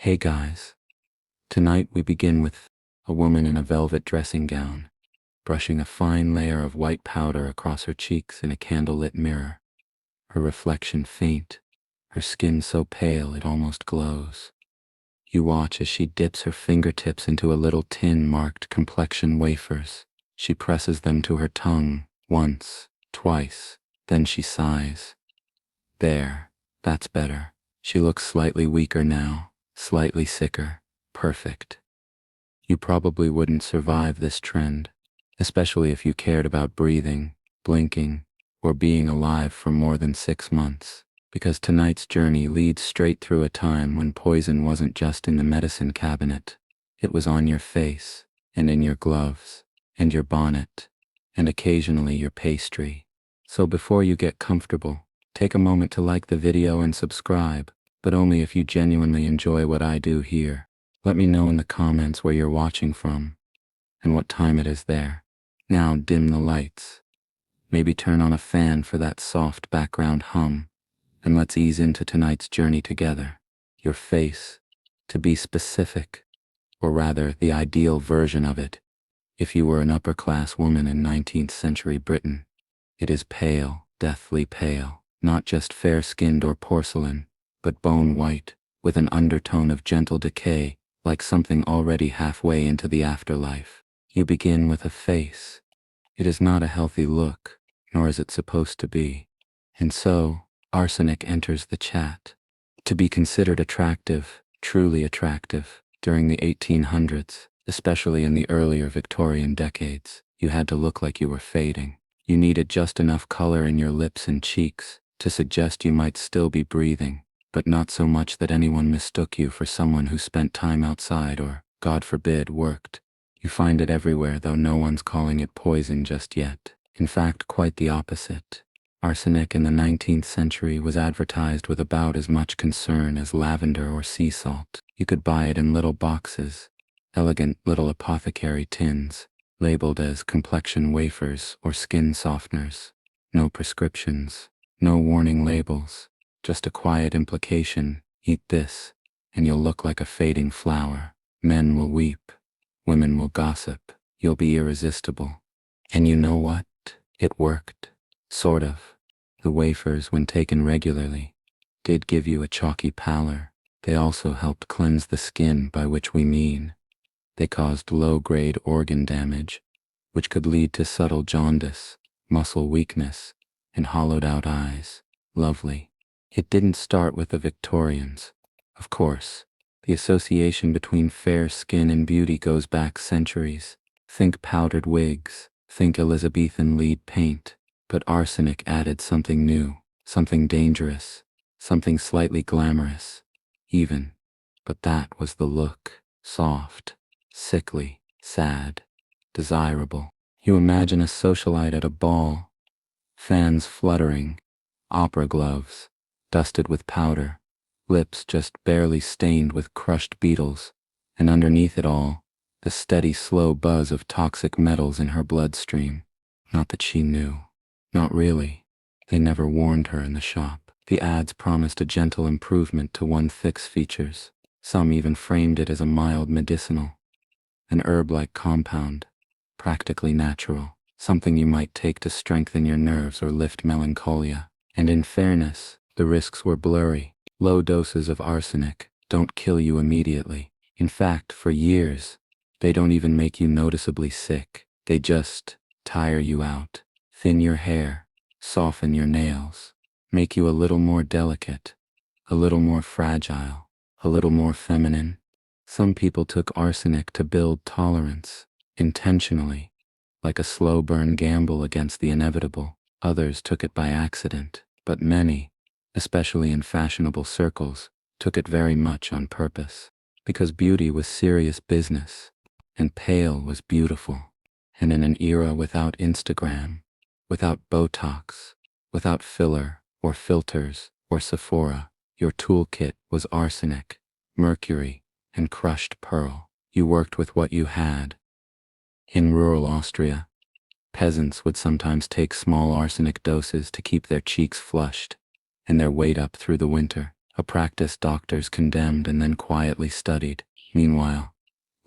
Hey guys, tonight we begin with a woman in a velvet dressing gown, brushing a fine layer of white powder across her cheeks in a candlelit mirror. Her reflection faint, her skin so pale it almost glows. You watch as she dips her fingertips into a little tin marked complexion wafers. She presses them to her tongue once, twice, then she sighs. There, that's better. She looks slightly weaker now, slightly sicker. Perfect. You probably wouldn't survive this trend, especially if you cared about breathing, blinking, or being alive for more than 6 months, because tonight's journey leads straight through a time when poison wasn't just in the medicine cabinet. It was on your face, and in your gloves, and your bonnet, and occasionally your pastry. So before you get comfortable, take a moment to like the video and subscribe, but only if you genuinely enjoy what I do here. Let me know in the comments where you're watching from, and what time it is there. Now dim the lights. Maybe turn on a fan for that soft background hum, and let's ease into tonight's journey together. Your face, to be specific, or rather the ideal version of it, if you were an upper-class woman in 19th century Britain. It is pale, deathly pale, not just fair-skinned or porcelain, but bone-white, with an undertone of gentle decay, like something already halfway into the afterlife. You begin with a face. It is not a healthy look, nor is it supposed to be. And so, arsenic enters the chat. To be considered attractive, truly attractive, during the 1800s, especially in the earlier Victorian decades, you had to look like you were fading. You needed just enough color in your lips and cheeks to suggest you might still be breathing, but not so much that anyone mistook you for someone who spent time outside or, God forbid, worked. You find it everywhere, though no one's calling it poison just yet. In fact, quite the opposite. Arsenic in the 19th century was advertised with about as much concern as lavender or sea salt. You could buy it in little boxes, elegant little apothecary tins, labeled as complexion wafers or skin softeners. No prescriptions, no warning labels, just a quiet implication: eat this, and you'll look like a fading flower. Men will weep, women will gossip, you'll be irresistible. And you know what? It worked. Sort of. The wafers, when taken regularly, did give you a chalky pallor. They also helped cleanse the skin, by which we mean they caused low-grade organ damage, which could lead to subtle jaundice, muscle weakness, and hollowed-out eyes. Lovely. It didn't start with the Victorians. Of course, the association between fair skin and beauty goes back centuries. Think powdered wigs, think Elizabethan lead paint. But arsenic added something new, something dangerous, something slightly glamorous, even. But that was the look: soft, sickly, sad, desirable. You imagine a socialite at a ball, fans fluttering, opera gloves, dusted with powder, lips just barely stained with crushed beetles, and underneath it all, the steady, slow buzz of toxic metals in her bloodstream. Not that she knew. Not really. They never warned her in the shop. The ads promised a gentle improvement to one-fix features. Some even framed it as a mild medicinal, an herb-like compound, practically natural, something you might take to strengthen your nerves or lift melancholia. And in fairness, the risks were blurry. Low doses of arsenic don't kill you immediately. In fact, for years, they don't even make you noticeably sick. They just tire you out. Thin your hair, soften your nails, make you a little more delicate, a little more fragile, a little more feminine. Some people took arsenic to build tolerance, intentionally, like a slow burn gamble against the inevitable. Others took it by accident, but many, especially in fashionable circles, took it very much on purpose, because beauty was serious business, and pale was beautiful. And in an era without Instagram, without Botox, without filler, or filters, or Sephora, your toolkit was arsenic, mercury, and crushed pearl. You worked with what you had. In rural Austria, peasants would sometimes take small arsenic doses to keep their cheeks flushed and their weight up through the winter. a practice doctors condemned and then quietly studied. Meanwhile,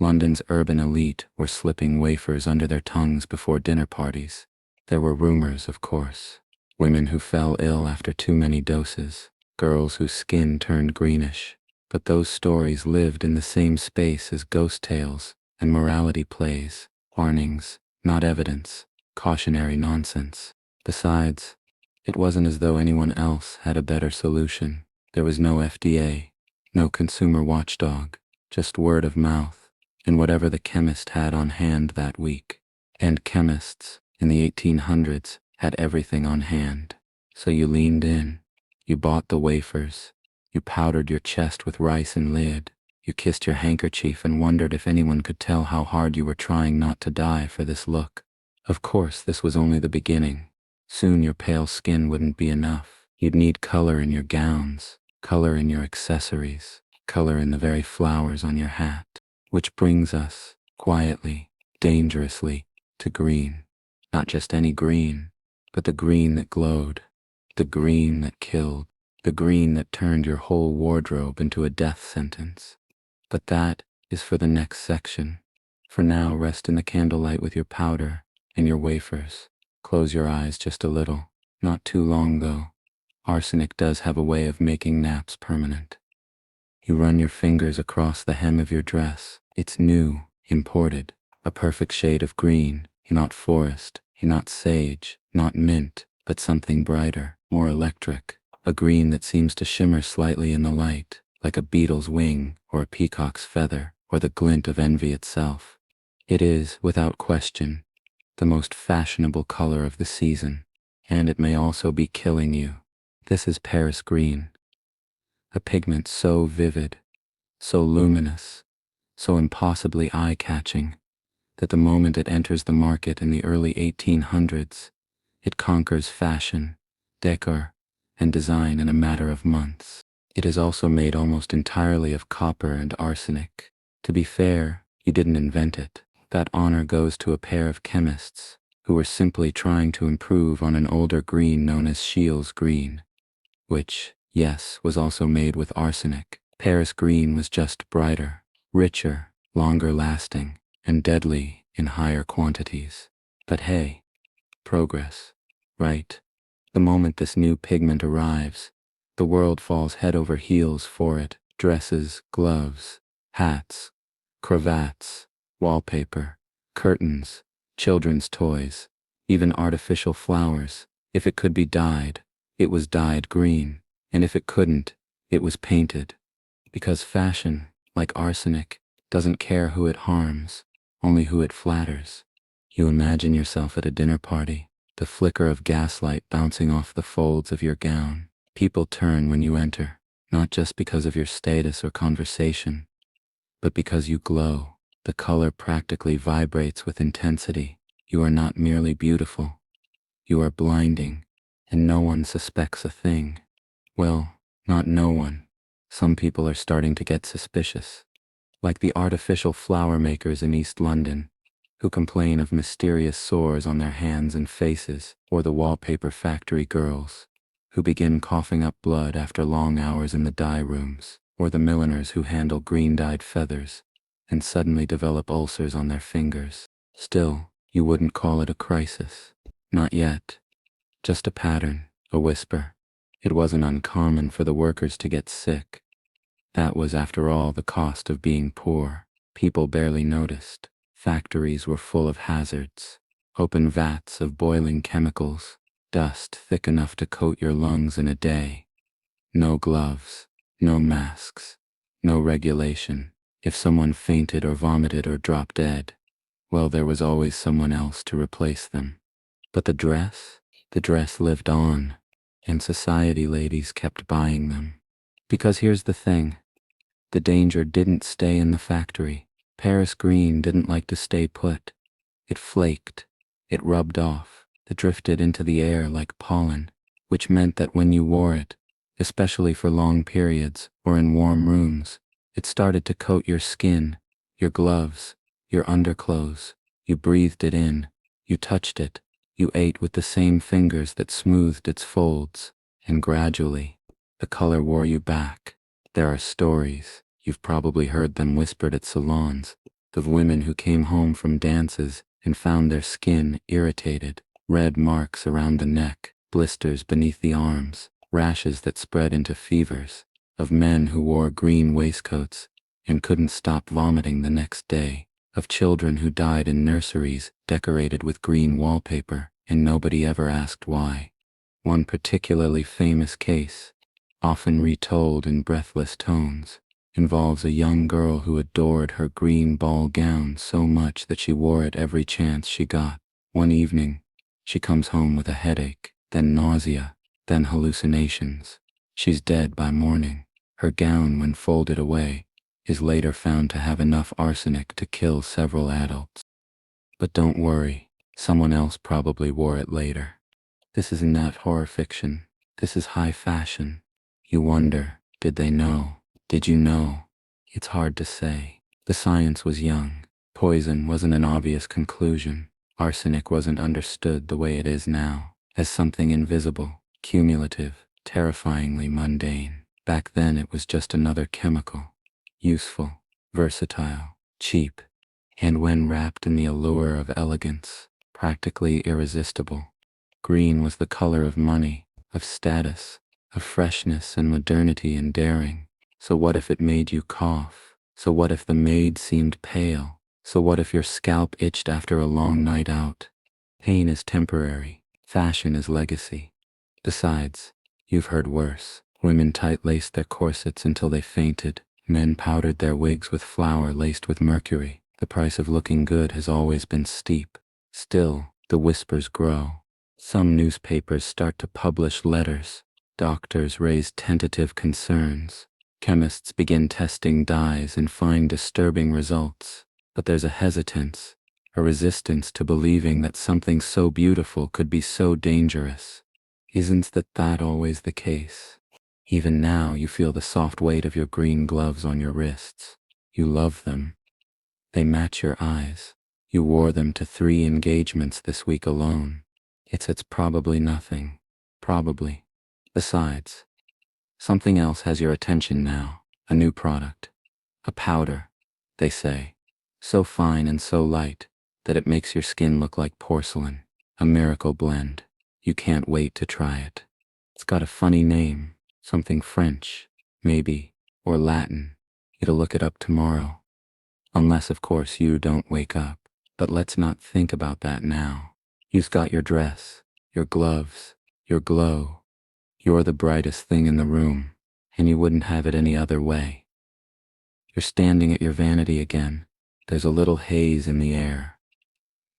London's urban elite were slipping wafers under their tongues before dinner parties. There were rumors, of course. Women who fell ill after too many doses, girls whose skin turned greenish. But those stories lived in the same space as ghost tales and morality plays, warnings, not evidence, cautionary nonsense. Besides, it wasn't as though anyone else had a better solution. There was no FDA, no consumer watchdog, just word of mouth, and whatever the chemist had on hand that week. And chemists, in the 1800s, had everything on hand. So you leaned in, you bought the wafers, you powdered your chest with rice and lid, you kissed your handkerchief and wondered if anyone could tell how hard you were trying not to die for this look. Of course, this was only the beginning. Soon your pale skin wouldn't be enough. You'd need color in your gowns, color in your accessories, color in the very flowers on your hat. Which brings us, quietly, dangerously, to green. Not just any green, but the green that glowed, the green that killed, the green that turned your whole wardrobe into a death sentence. But that is for the next section. For now, rest in the candlelight with your powder and your wafers. Close your eyes just a little, not too long though. Arsenic does have a way of making naps permanent. You run your fingers across the hem of your dress. It's new, imported, a perfect shade of green, not forest, not sage, not mint, but something brighter, more electric, a green that seems to shimmer slightly in the light, like a beetle's wing or a peacock's feather or the glint of envy itself. It is, without question, the most fashionable color of the season, and it may also be killing you. This is Paris green, a pigment so vivid, so luminous, so impossibly eye-catching, that the moment it enters the market in the early 1800s, it conquers fashion, decor, and design in a matter of months. It is also made almost entirely of copper and arsenic. To be fair, you didn't invent it. That honor goes to a pair of chemists who were simply trying to improve on an older green known as Scheele's green, which, yes, was also made with arsenic. Paris green was just brighter, richer, longer lasting, and deadly in higher quantities. But hey, progress, right? The moment this new pigment arrives, the world falls head over heels for it. Dresses, gloves, hats, cravats, wallpaper, curtains, children's toys, even artificial flowers. If it could be dyed, it was dyed green, and if it couldn't, it was painted. Because fashion, like arsenic, doesn't care who it harms, only who it flatters. You imagine yourself at a dinner party, the flicker of gaslight bouncing off the folds of your gown. People turn when you enter, not just because of your status or conversation, but because you glow. The color practically vibrates with intensity. You are not merely beautiful. You are blinding, and no one suspects a thing. Well, not no one. Some people are starting to get suspicious, like the artificial flower makers in East London, who complain of mysterious sores on their hands and faces, or the wallpaper factory girls, who begin coughing up blood after long hours in the dye rooms, or the milliners who handle green-dyed feathers, and suddenly develop ulcers on their fingers. Still, you wouldn't call it a crisis. Not yet. Just a pattern, a whisper. It wasn't uncommon for the workers to get sick. That was, after all, the cost of being poor. People barely noticed. Factories were full of hazards. Open vats of boiling chemicals, dust thick enough to coat your lungs in a day. No gloves, no masks, no regulation. If someone fainted or vomited or dropped dead, well, there was always someone else to replace them. But the dress lived on, and society ladies kept buying them. Because here's the thing, the danger didn't stay in the factory. Paris green didn't like to stay put. It flaked, it rubbed off, it drifted into the air like pollen, which meant that when you wore it, especially for long periods or in warm rooms, it started to coat your skin, your gloves, your underclothes. You breathed it in, you touched it, you ate with the same fingers that smoothed its folds, and gradually, The color wore you back. There are stories, you've probably heard them whispered at salons, of women who came home from dances and found their skin irritated, red marks around the neck, blisters beneath the arms, rashes that spread into fevers, of men who wore green waistcoats and couldn't stop vomiting the next day, of children who died in nurseries decorated with green wallpaper and nobody ever asked why. One particularly famous case, often retold in breathless tones, involves a young girl who adored her green ball gown so much that she wore it every chance she got. One evening, she comes home with a headache, then nausea, then hallucinations. She's dead by morning. Her gown, when folded away, is later found to have enough arsenic to kill several adults. But don't worry, someone else probably wore it later. This isn't that horror fiction. This is high fashion. You wonder, did they know? Did you know? It's hard to say. The science was young. Poison wasn't an obvious conclusion. Arsenic wasn't understood the way it is now, as something invisible, cumulative, terrifyingly mundane. Back then it was just another chemical. Useful, versatile, cheap, and when wrapped in the allure of elegance, practically irresistible. Green was the color of money, of status, of freshness and modernity and daring. So what if it made you cough? So what if the maid seemed pale? So what if your scalp itched after a long night out? Pain is temporary. Fashion is legacy. Besides, you've heard worse. Women tight-laced their corsets until they fainted. Men powdered their wigs with flour laced with mercury. The price of looking good has always been steep. Still, the whispers grow. Some newspapers start to publish letters. Doctors raise tentative concerns. Chemists begin testing dyes and find disturbing results. But there's a hesitance, a resistance to believing that something so beautiful could be so dangerous. Isn't that always the case? Even now you feel the soft weight of your green gloves on your wrists. You love them. They match your eyes. You wore them to 3 engagements this week alone. It's probably nothing. Probably. Besides, something else has your attention now. A new product. A powder, they say. So fine and so light that it makes your skin look like porcelain. A miracle blend. You can't wait to try it. It's got a funny name. Something French, maybe, or Latin. You'll look it up tomorrow. Unless, of course, you don't wake up. But let's not think about that now. You've got your dress, your gloves, your glow. You're the brightest thing in the room, and you wouldn't have it any other way. You're standing at your vanity again. There's a little haze in the air.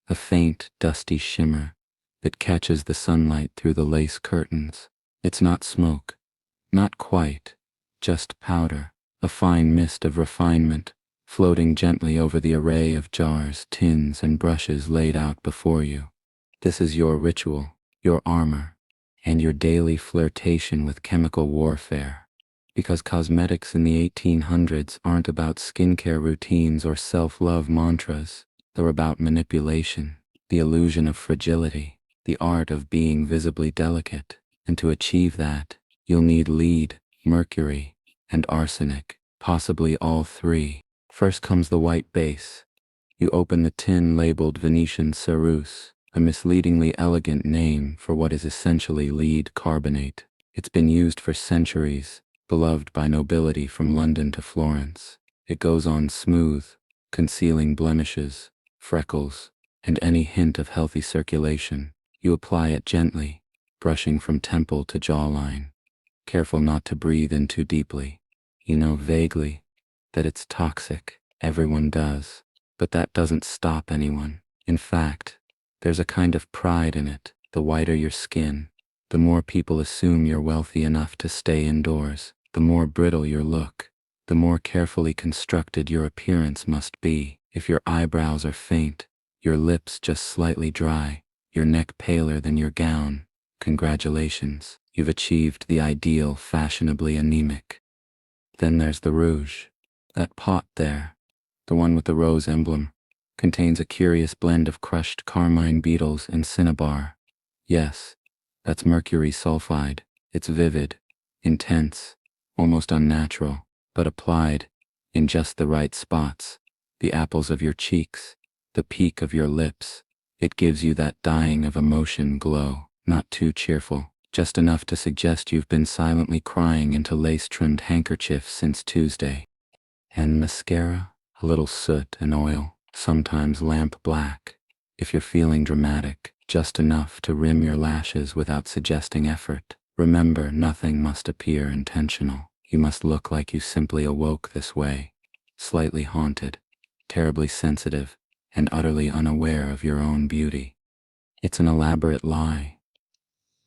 A faint, dusty shimmer that catches the sunlight through the lace curtains. It's not smoke. Not quite. Just powder. A fine mist of refinement, floating gently over the array of jars, tins, and brushes laid out before you. This is your ritual, your armor, and your daily flirtation with chemical warfare. Because cosmetics in the 1800s aren't about skincare routines or self-love mantras. They're about manipulation, the illusion of fragility, the art of being visibly delicate. And to achieve that, you'll need lead, mercury, and arsenic, possibly all 3. First comes the white base. You open the tin labeled Venetian ceruse, a misleadingly elegant name for what is essentially lead carbonate. It's been used for centuries, beloved by nobility from London to Florence. It goes on smooth, concealing blemishes, freckles, and any hint of healthy circulation. You apply it gently, brushing from temple to jawline. Careful not to breathe in too deeply. You know vaguely that it's toxic. Everyone does. But that doesn't stop anyone. In fact, there's a kind of pride in it. The whiter your skin, the more people assume you're wealthy enough to stay indoors. The more brittle your look, the more carefully constructed your appearance must be. If your eyebrows are faint, your lips just slightly dry, your neck paler than your gown, congratulations, you've achieved the ideal fashionably anemic. Then there's the rouge. That pot there, the one with the rose emblem, contains a curious blend of crushed carmine beetles and cinnabar. Yes, that's mercury sulfide. It's vivid, intense, almost unnatural, but applied in just the right spots, the apples of your cheeks, the peak of your lips. It gives you that dying of emotion glow, not too cheerful, just enough to suggest you've been silently crying into lace-trimmed handkerchiefs since Tuesday. And mascara, a little soot and oil, sometimes lamp black. If you're feeling dramatic, just enough to rim your lashes without suggesting effort. Remember, nothing must appear intentional. You must look like you simply awoke this way, slightly haunted, terribly sensitive, and utterly unaware of your own beauty. It's an elaborate lie,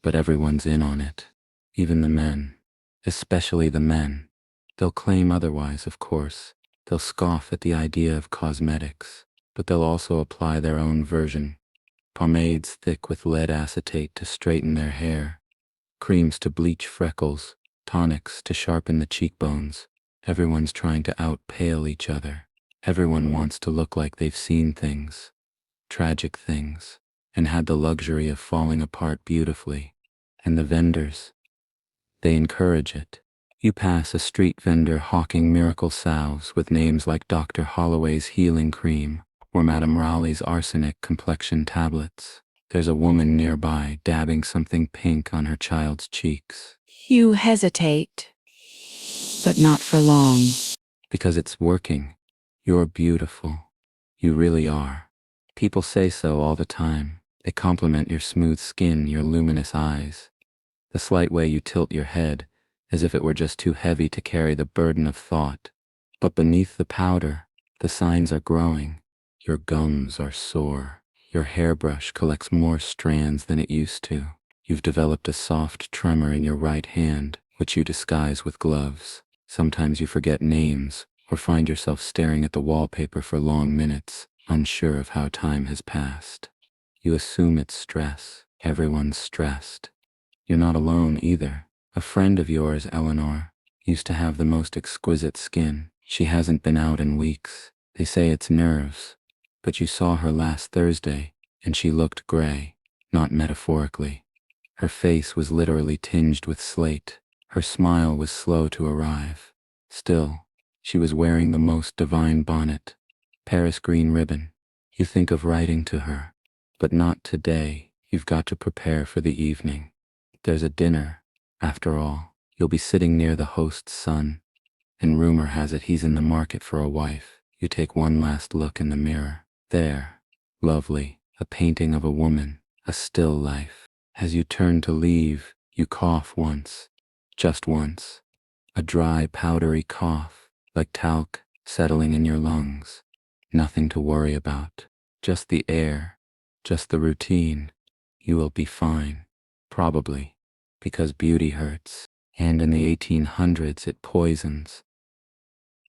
but everyone's in on it, even the men, especially the men. They'll claim otherwise, of course. They'll scoff at the idea of cosmetics, but they'll also apply their own version. Pomades thick with lead acetate to straighten their hair, creams to bleach freckles, tonics to sharpen the cheekbones. Everyone's trying to out-pale each other. Everyone wants to look like they've seen things, tragic things, and had the luxury of falling apart beautifully. And the vendors, they encourage it. You pass a street vendor hawking miracle salves with names like Dr. Holloway's healing cream or Madame Raleigh's arsenic complexion tablets. There's a woman nearby dabbing something pink on her child's cheeks. You hesitate, but not for long. Because it's working. You're beautiful. You really are. People say so all the time. They compliment your smooth skin, your luminous eyes, the slight way you tilt your head, as if it were just too heavy to carry the burden of thought. But beneath the powder, the signs are growing. Your gums are sore. Your hairbrush collects more strands than it used to. You've developed a soft tremor in your right hand, which you disguise with gloves. Sometimes you forget names, or find yourself staring at the wallpaper for long minutes, unsure of how time has passed. You assume it's stress. Everyone's stressed. You're not alone either. A friend of yours, Eleanor, used to have the most exquisite skin. She hasn't been out in weeks. They say it's nerves. But you saw her last Thursday, and she looked gray, not metaphorically. Her face was literally tinged with slate. Her smile was slow to arrive. Still, she was wearing the most divine bonnet, Paris green ribbon. You think of writing to her, but not today. You've got to prepare for the evening. There's a dinner. After all, you'll be sitting near the host's son, and rumor has it he's in the market for a wife. You take one last look in the mirror. There, lovely, a painting of a woman, a still life. As you turn to leave, you cough once, just once. A dry, powdery cough, like talc settling in your lungs. Nothing to worry about, just the air, just the routine. You will be fine, probably, because beauty hurts, and in the 1800s it poisons.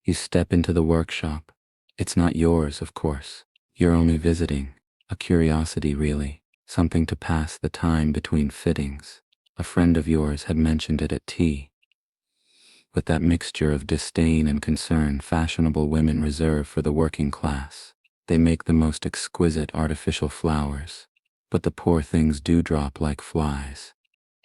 You step into the workshop. It's not yours, of course. You're only visiting, a curiosity really, something to pass the time between fittings. A friend of yours had mentioned it at tea. With that mixture of disdain and concern fashionable women reserve for the working class. They make the most exquisite artificial flowers, but the poor things do drop like flies.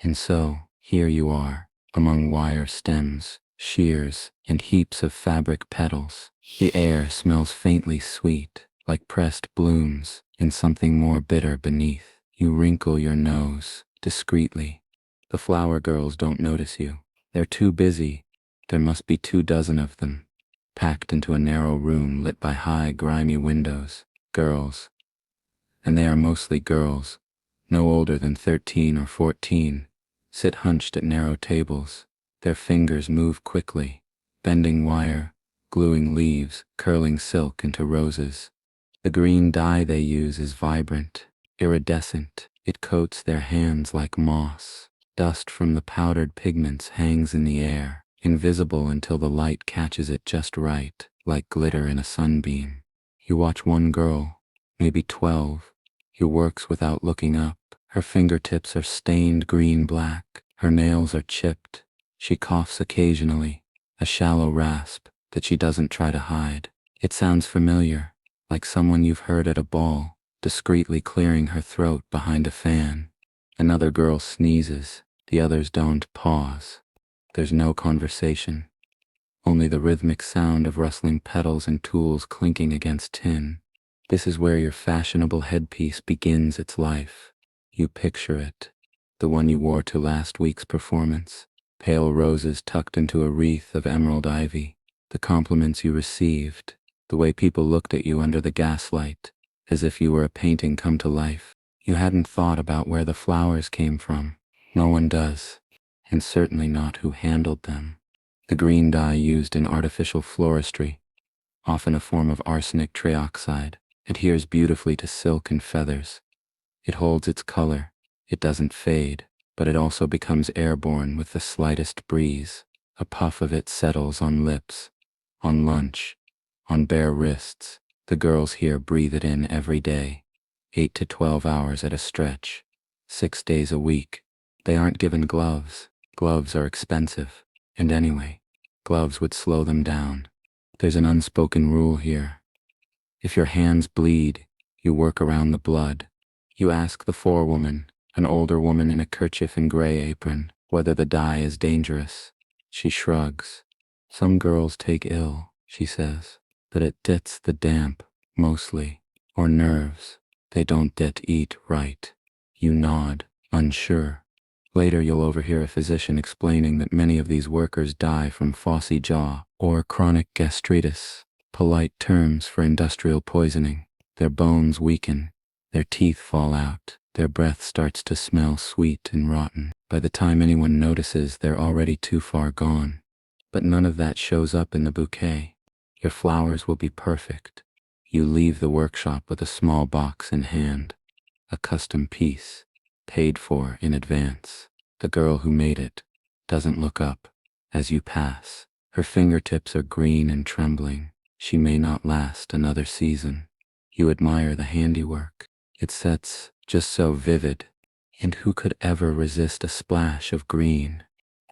And so, here you are, among wire stems, shears, and heaps of fabric petals. The air smells faintly sweet, like pressed blooms, and something more bitter beneath. You wrinkle your nose, discreetly. The flower girls don't notice you. They're too busy. There must be 24 of them, packed into a narrow room lit by high, grimy windows. Girls. And they are mostly girls, no older than 13 or 14, sit hunched at narrow tables. Their fingers move quickly, bending wire, gluing leaves, curling silk into roses. The green dye they use is vibrant, iridescent. It coats their hands like moss. Dust from the powdered pigments hangs in the air, invisible until the light catches it just right, like glitter in a sunbeam. You watch one girl, maybe 12, who works without looking up. Her fingertips are stained green-black. Her nails are chipped. She coughs occasionally, a shallow rasp that she doesn't try to hide. It sounds familiar, like someone you've heard at a ball, discreetly clearing her throat behind a fan. Another girl sneezes. The others don't pause. There's no conversation, only the rhythmic sound of rustling petals and tools clinking against tin. This is where your fashionable headpiece begins its life. You picture it, the one you wore to last week's performance, pale roses tucked into a wreath of emerald ivy, the compliments you received, the way people looked at you under the gaslight, as if you were a painting come to life. You hadn't thought about where the flowers came from. No one does, and certainly not who handled them. The green dye used in artificial floristry, often a form of arsenic trioxide, adheres beautifully to silk and feathers. It holds its color, it doesn't fade, but it also becomes airborne with the slightest breeze. A puff of it settles on lips, on lunch, on bare wrists. The girls here breathe it in every day, 8 to 12 hours at a stretch, 6 days a week. They aren't given gloves. Gloves are expensive, and anyway, gloves would slow them down. There's an unspoken rule here. If your hands bleed, you work around the blood. You ask the forewoman, an older woman in a kerchief and gray apron, whether the dye is dangerous. She shrugs. Some girls take ill, she says, but it gets the damp, mostly, or nerves. They don't get eat right. You nod, unsure. Later you'll overhear a physician explaining that many of these workers die from phossy jaw or chronic gastritis, polite terms for industrial poisoning. Their bones weaken, their teeth fall out, their breath starts to smell sweet and rotten. By the time anyone notices, they're already too far gone. But none of that shows up in the bouquet. Your flowers will be perfect. You leave the workshop with a small box in hand, a custom piece, paid for in advance. The girl who made it doesn't look up as you pass. Her fingertips are green and trembling. She may not last another season. You admire the handiwork. It sets just so vivid. And who could ever resist a splash of green?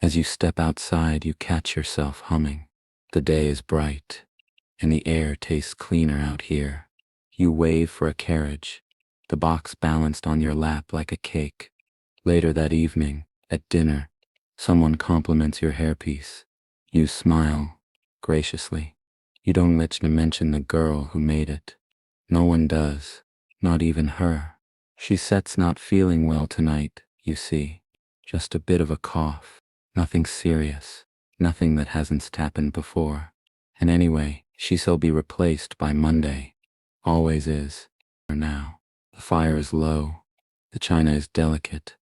As you step outside, you catch yourself humming. The day is bright, and the air tastes cleaner out here. You wave for a carriage, the box balanced on your lap like a cake. Later that evening, at dinner, someone compliments your hairpiece. You smile, graciously. You don't mention the girl who made it. No one does, not even her. She sets not feeling well tonight, you see. Just a bit of a cough. Nothing serious. Nothing that hasn't happened before. And anyway, she'll be replaced by Monday. Always is. Now. The fire is low. The china is delicate.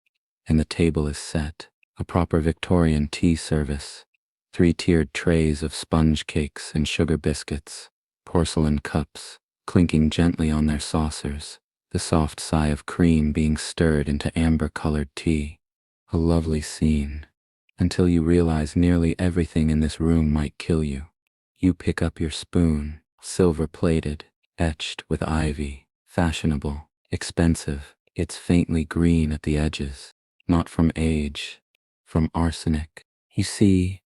And the table is set. A proper Victorian tea service. 3-tiered trays of sponge cakes and sugar biscuits. Porcelain cups, clinking gently on their saucers. The soft sigh of cream being stirred into amber-colored tea. A lovely scene. Until you realize nearly everything in this room might kill you. You pick up your spoon, silver-plated, etched with ivy, fashionable, expensive. It's faintly green at the edges. Not from age, from arsenic. You see,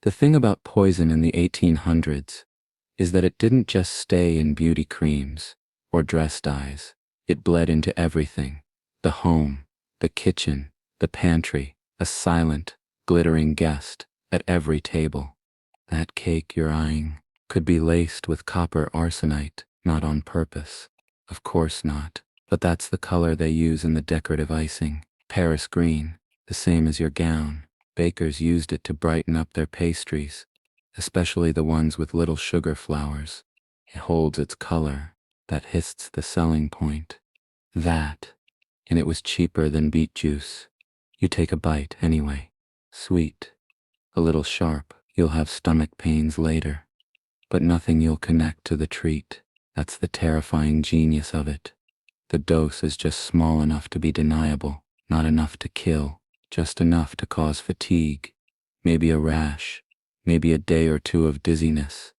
the thing about poison in the 1800s is that it didn't just stay in beauty creams or dress dyes. It bled into everything. The home, the kitchen, the pantry, a silent, glittering guest at every table. That cake you're eyeing could be laced with copper arsenite, not on purpose. Of course not, but that's the color they use in the decorative icing. Paris green, the same as your gown. Bakers used it to brighten up their pastries, especially the ones with little sugar flowers. It holds its color. That hits the selling point. That, and it was cheaper than beet juice. You take a bite anyway. Sweet, a little sharp. You'll have stomach pains later, but nothing you'll connect to the treat. That's the terrifying genius of it. The dose is just small enough to be deniable, not enough to kill, just enough to cause fatigue, maybe a rash, maybe a day or two of dizziness.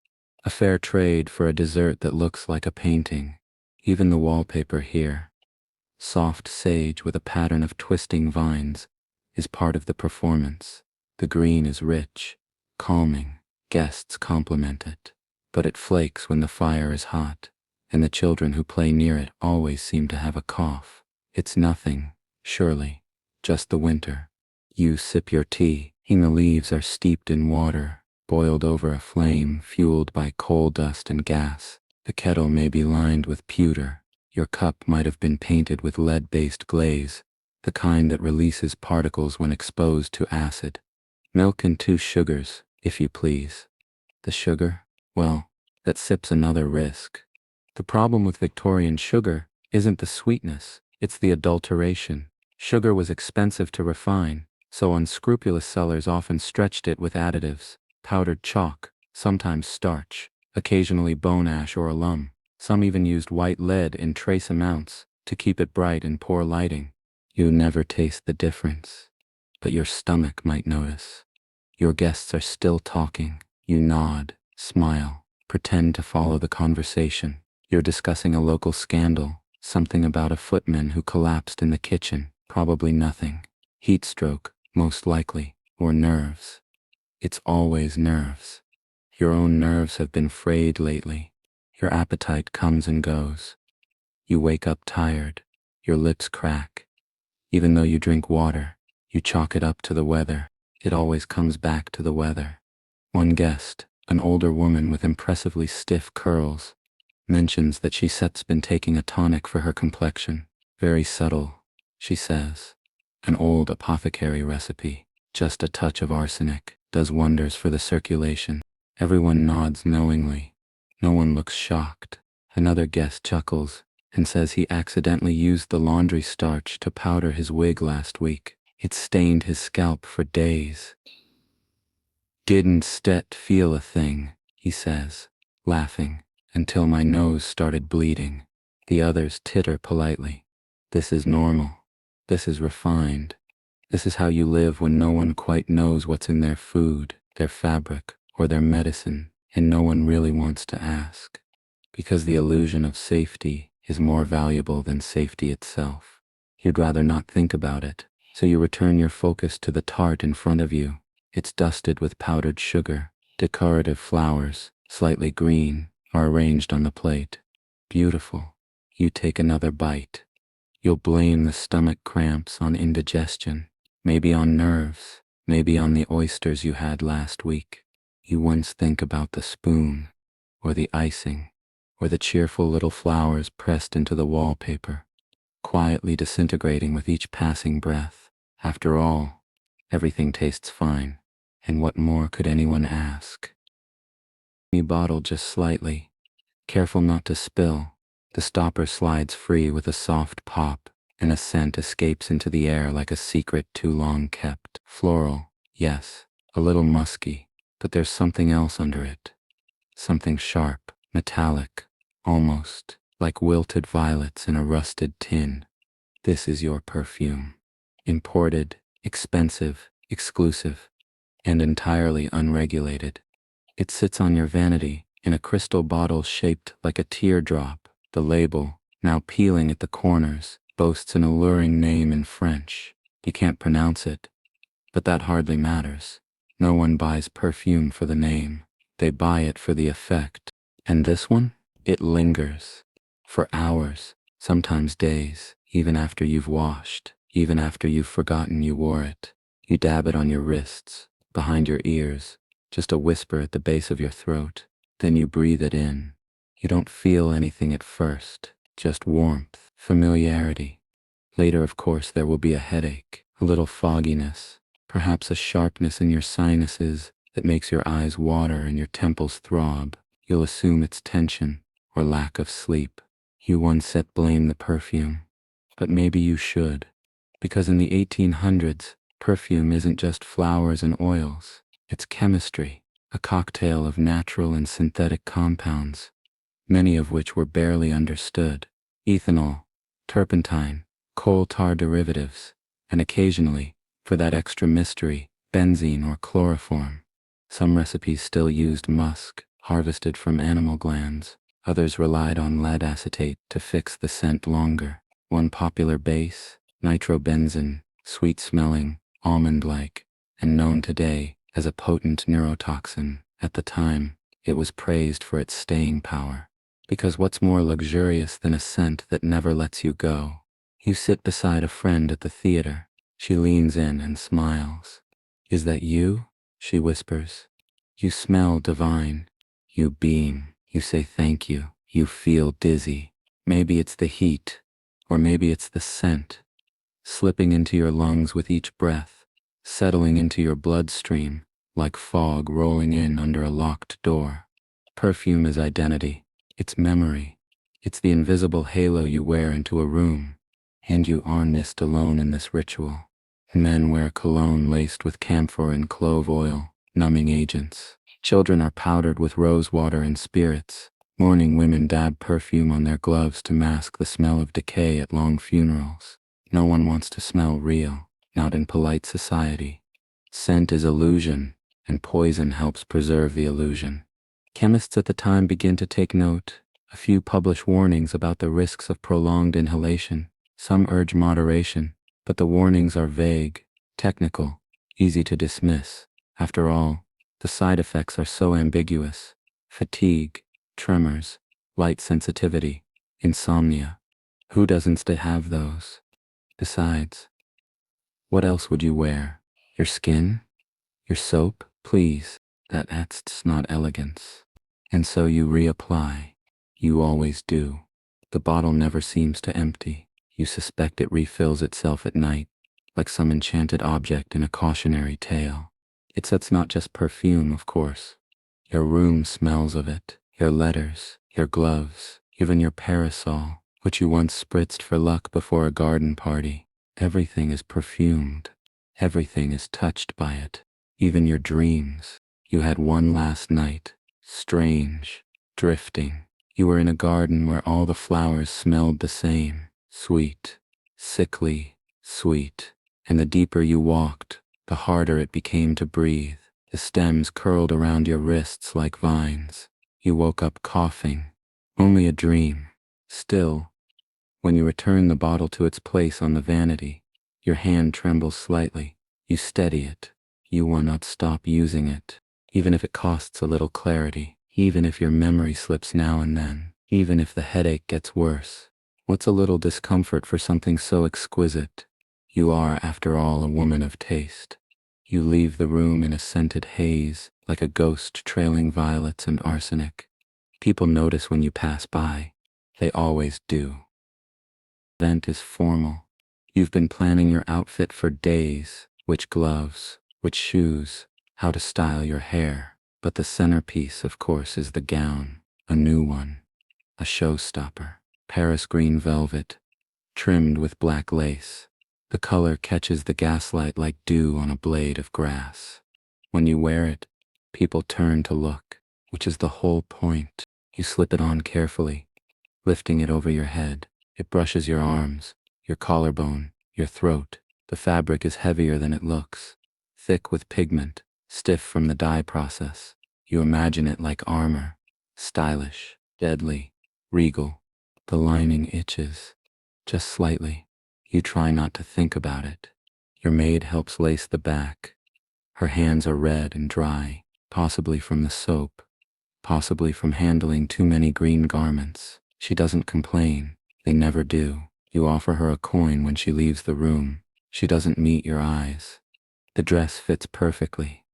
A fair trade for a dessert that looks like a painting. Even the wallpaper here, soft sage with a pattern of twisting vines, is part of the performance. The green is rich, calming. Guests compliment it, but it flakes when the fire is hot, and the children who play near it always seem to have a cough. It's nothing, surely, just the winter. You sip your tea, The leaves are steeped in water, boiled over a flame fueled by coal dust and gas. The kettle may be lined with pewter. Your cup might have been painted with lead-based glaze, the kind that releases particles when exposed to acid. Milk and 2 sugars, if you please. The sugar? Well, that sip's another risk. The problem with Victorian sugar isn't the sweetness, it's the adulteration. Sugar was expensive to refine, so unscrupulous sellers often stretched it with additives, powdered chalk, sometimes starch, occasionally bone ash or alum. Some even used white lead in trace amounts to keep it bright in poor lighting. You never taste the difference, but your stomach might notice. Your guests are still talking. You nod, smile, pretend to follow the conversation. You're discussing a local scandal, something about a footman who collapsed in the kitchen, probably nothing. Heat stroke, most likely, or nerves. It's always nerves. Your own nerves have been frayed lately. Your appetite comes and goes. You wake up tired. Your lips crack. Even though you drink water, you chalk it up to the weather. It always comes back to the weather. One guest, an older woman with impressively stiff curls, mentions that she's been taking a tonic for her complexion. Very subtle, she says. An old apothecary recipe, just a touch of arsenic, does wonders for the circulation. Everyone nods knowingly. No one looks shocked. Another guest chuckles and says he accidentally used the laundry starch to powder his wig last week. It stained his scalp for days. Didn't feel a thing, he says, laughing, until my nose started bleeding. The others titter politely. This is normal. This is refined. This is how you live when no one quite knows what's in their food, their fabric, or their medicine, and no one really wants to ask. Because the illusion of safety is more valuable than safety itself. You'd rather not think about it, so you return your focus to the tart in front of you. It's dusted with powdered sugar. Decorative flowers, slightly green, are arranged on the plate. Beautiful. You take another bite. You'll blame the stomach cramps on indigestion, maybe on nerves, maybe on the oysters you had last week. You once think about the spoon, or the icing, or the cheerful little flowers pressed into the wallpaper, quietly disintegrating with each passing breath. After all, everything tastes fine, and what more could anyone ask? You bottle just slightly, careful not to spill. The stopper slides free with a soft pop, and a scent escapes into the air like a secret too long kept. Floral, yes, a little musky, but there's something else under it. Something sharp, metallic, almost like wilted violets in a rusted tin. This is your perfume. Imported, expensive, exclusive, and entirely unregulated. It sits on your vanity in a crystal bottle shaped like a teardrop. The label, now peeling at the corners, boasts an alluring name in French. You can't pronounce it, but that hardly matters. No one buys perfume for the name. They buy it for the effect. And this one? It lingers. For hours, sometimes days, even after you've washed, even after you've forgotten you wore it. You dab it on your wrists, behind your ears, just a whisper at the base of your throat. Then you breathe it in. You don't feel anything at first, just warmth, familiarity. Later, of course, there will be a headache, a little fogginess, perhaps a sharpness in your sinuses that makes your eyes water and your temples throb. You'll assume it's tension or lack of sleep. You once said blame the perfume, but maybe you should, because in the 1800s, perfume isn't just flowers and oils. It's chemistry, a cocktail of natural and synthetic compounds, many of which were barely understood. Ethanol, turpentine, coal tar derivatives, and occasionally, for that extra mystery, benzene or chloroform. Some recipes still used musk, harvested from animal glands. Others relied on lead acetate to fix the scent longer. One popular base, nitrobenzene, sweet-smelling, almond-like, and known today as a potent neurotoxin. At the time, it was praised for its staying power. Because what's more luxurious than a scent that never lets you go? You sit beside a friend at the theater. She leans in and smiles. "Is that you?" she whispers. "You smell divine. You beam. You say thank you. You feel dizzy. Maybe it's the heat, or maybe it's the scent, slipping into your lungs with each breath, settling into your bloodstream, like fog rolling in under a locked door. Perfume is identity. It's memory. It's the invisible halo you wear into a room, and you aren't alone in this ritual. Men wear cologne laced with camphor and clove oil, numbing agents. Children are powdered with rose water and spirits. Mourning women dab perfume on their gloves to mask the smell of decay at long funerals. No one wants to smell real, not in polite society. Scent is illusion, and poison helps preserve the illusion. Chemists at the time begin to take note. A few publish warnings about the risks of prolonged inhalation. Some urge moderation, but the warnings are vague, technical, easy to dismiss. After all, the side effects are so ambiguous. Fatigue, tremors, light sensitivity, insomnia. Who doesn't have those? Besides, what else would you wear? Your skin? Your soap? Please, that's not elegance. And so you reapply. You always do. The bottle never seems to empty. You suspect it refills itself at night, like some enchanted object in a cautionary tale. That's not just perfume, of course. Your room smells of it. Your letters, your gloves, even your parasol, which you once spritzed for luck before a garden party. Everything is perfumed. Everything is touched by it. Even your dreams. You had one last night. Strange. Drifting. You were in a garden where all the flowers smelled the same. Sweet. Sickly. Sweet. And the deeper you walked, the harder it became to breathe. The stems curled around your wrists like vines. You woke up coughing. Only a dream. Still, when you return the bottle to its place on the vanity, your hand trembles slightly. You steady it. You will not stop using it, even if it costs a little clarity, even if your memory slips now and then, even if the headache gets worse. What's a little discomfort for something so exquisite? You are, after all, a woman of taste. You leave the room in a scented haze, like a ghost trailing violets and arsenic. People notice when you pass by. They always do. The event is formal. You've been planning your outfit for days. Which gloves, which shoes, how to style your hair. But the centerpiece, of course, is the gown. A new one. A showstopper. Paris green velvet, trimmed with black lace. The color catches the gaslight like dew on a blade of grass. When you wear it, people turn to look, which is the whole point. You slip it on carefully, lifting it over your head. It brushes your arms, your collarbone, your throat. The fabric is heavier than it looks, thick with pigment, stiff from the dye process. You imagine it like armor, stylish, deadly, regal. The lining itches, just slightly. You try not to think about it. Your maid helps lace the back. Her hands are red and dry, possibly from the soap, possibly from handling too many green garments. She doesn't complain. They never do. You offer her a coin when she leaves the room. She doesn't meet your eyes. The dress fits perfectly.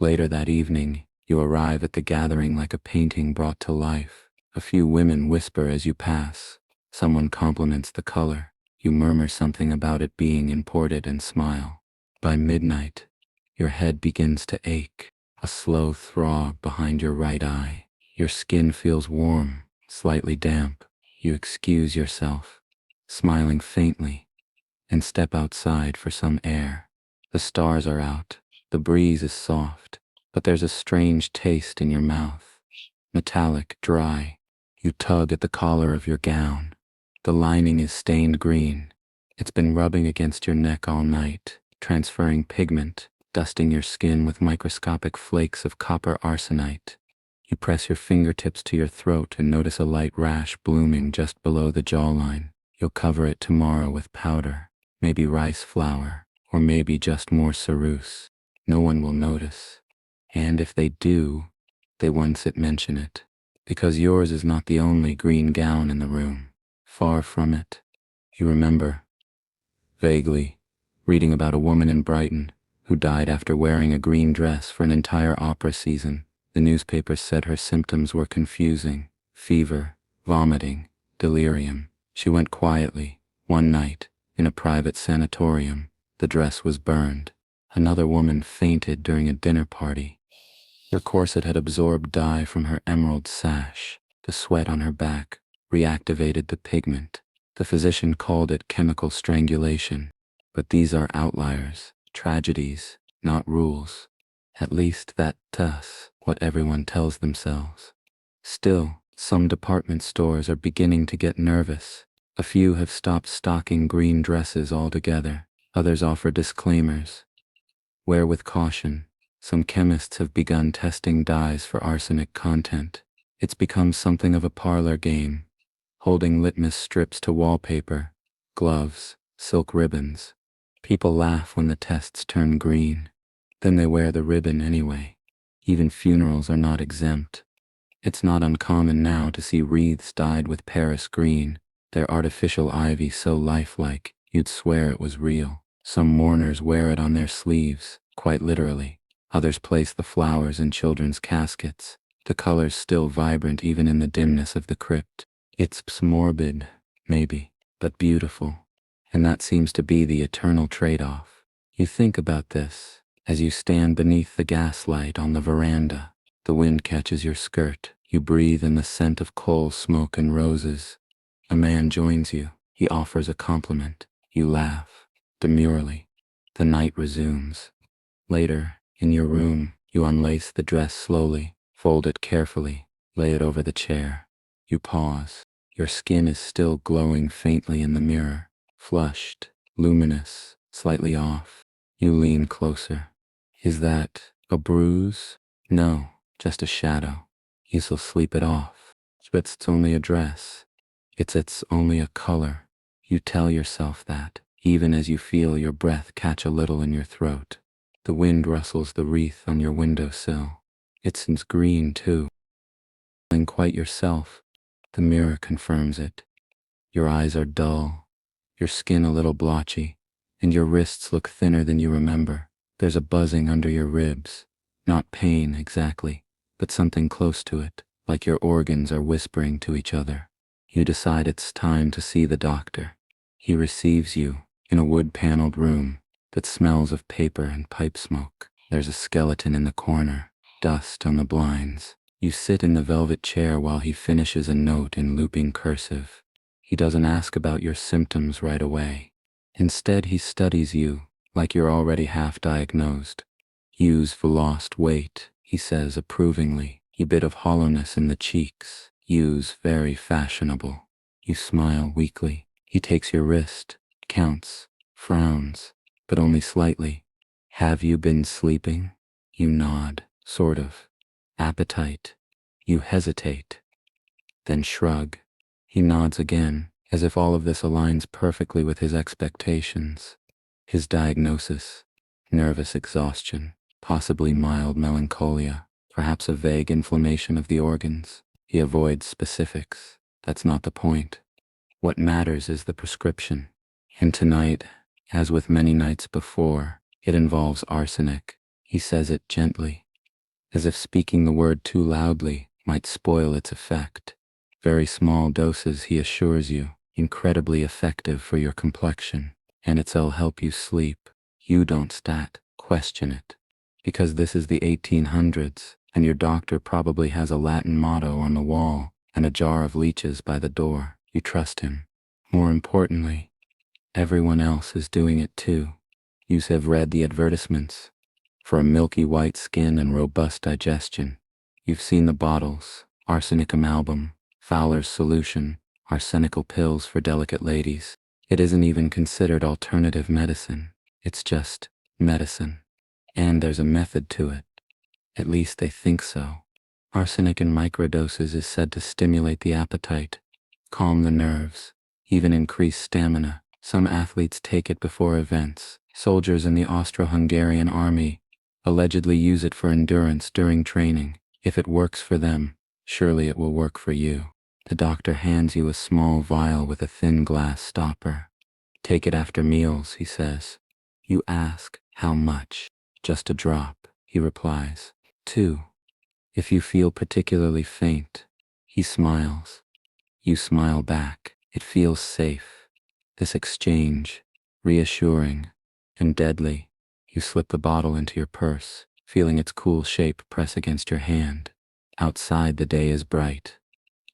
Later that evening, you arrive at the gathering like a painting brought to life. A few women whisper as you pass. Someone compliments the color. You murmur something about it being imported and smile. By midnight, your head begins to ache, a slow throb behind your right eye. Your skin feels warm, slightly damp. You excuse yourself, smiling faintly, and step outside for some air. The stars are out, the breeze is soft, but there's a strange taste in your mouth. Metallic, dry. You tug at the collar of your gown. The lining is stained green. It's been rubbing against your neck all night, transferring pigment, dusting your skin with microscopic flakes of copper arsenite. You press your fingertips to your throat and notice a light rash blooming just below the jawline. You'll cover it tomorrow with powder, maybe rice flour, or maybe just more ceruse. No one will notice. And if they do, they won't mention it. Because yours is not the only green gown in the room. Far from it. You remember, vaguely, reading about a woman in Brighton who died after wearing a green dress for an entire opera season. The newspapers said her symptoms were confusing: fever, vomiting, delirium. She went quietly, one night, in a private sanatorium. The dress was burned. Another woman fainted during a dinner party. Her corset had absorbed dye from her emerald sash. The sweat on her back reactivated the pigment. The physician called it chemical strangulation. But these are outliers, tragedies, not rules. At least that's what everyone tells themselves. Still, some department stores are beginning to get nervous. A few have stopped stocking green dresses altogether. Others offer disclaimers. Wear with caution. Some chemists have begun testing dyes for arsenic content. It's become something of a parlor game. Holding litmus strips to wallpaper, gloves, silk ribbons. People laugh when the tests turn green. Then they wear the ribbon anyway. Even funerals are not exempt. It's not uncommon now to see wreaths dyed with Paris green, their artificial ivy so lifelike, you'd swear it was real. Some mourners wear it on their sleeves, quite literally. Others place the flowers in children's caskets, the colors still vibrant even in the dimness of the crypt. It's morbid, maybe, but beautiful. And that seems to be the eternal trade-off. You think about this as you stand beneath the gaslight on the veranda. The wind catches your skirt. You breathe in the scent of coal smoke and roses. A man joins you. He offers a compliment. You laugh, demurely. The night resumes. Later, in your room, you unlace the dress slowly, fold it carefully, lay it over the chair. You pause. Your skin is still glowing faintly in the mirror, flushed, luminous, slightly off. You lean closer. Is that a bruise? No, just a shadow. You'll sleep it off. But it's only a dress. It's only a color. You tell yourself that, even as you feel your breath catch a little in your throat. The wind rustles the wreath on your windowsill. It's green too. Feeling quite yourself. The mirror confirms it. Your eyes are dull, your skin a little blotchy, and your wrists look thinner than you remember. There's a buzzing under your ribs. Not pain exactly, but something close to it, like your organs are whispering to each other. You decide it's time to see the doctor. He receives you in a wood-paneled room that smells of paper and pipe smoke. There's a skeleton in the corner, dust on the blinds. You sit in the velvet chair while he finishes a note in looping cursive. He doesn't ask about your symptoms right away. Instead, he studies you like you're already half diagnosed. Use for lost weight, he says approvingly. A bit of hollowness in the cheeks. Use very fashionable. You smile weakly. He takes your wrist, counts, frowns, but only slightly. Have you been sleeping? You nod, sort of. Appetite. You hesitate, then shrug. He nods again, as if all of this aligns perfectly with his expectations. His diagnosis: nervous exhaustion, possibly mild melancholia, perhaps a vague inflammation of the organs. He avoids specifics. That's not the point. What matters is the prescription. And tonight, as with many nights before, it involves arsenic. He says it gently, as if speaking the word too loudly might spoil its effect. Very small doses, he assures you, incredibly effective for your complexion, and it'll help you sleep. You don't question it, because this is the 1800s, and your doctor probably has a Latin motto on the wall and a jar of leeches by the door. You trust him. More importantly, everyone else is doing it too. You have read the advertisements for a milky white skin and robust digestion. You've seen the bottles: arsenic amalgam, Fowler's solution, arsenical pills for delicate ladies. It isn't even considered alternative medicine. It's just medicine. And there's a method to it. At least they think so. Arsenic in microdoses is said to stimulate the appetite, calm the nerves, even increase stamina. Some athletes take it before events. Soldiers in the Austro-Hungarian army allegedly use it for endurance during training. If it works for them, surely it will work for you. The doctor hands you a small vial with a thin glass stopper. Take it after meals, he says. You ask, how much? Just a drop, he replies. 2. If you feel particularly faint, he smiles. You smile back. It feels safe. This exchange, reassuring and deadly. You slip the bottle into your purse, feeling its cool shape press against your hand. Outside the day is bright,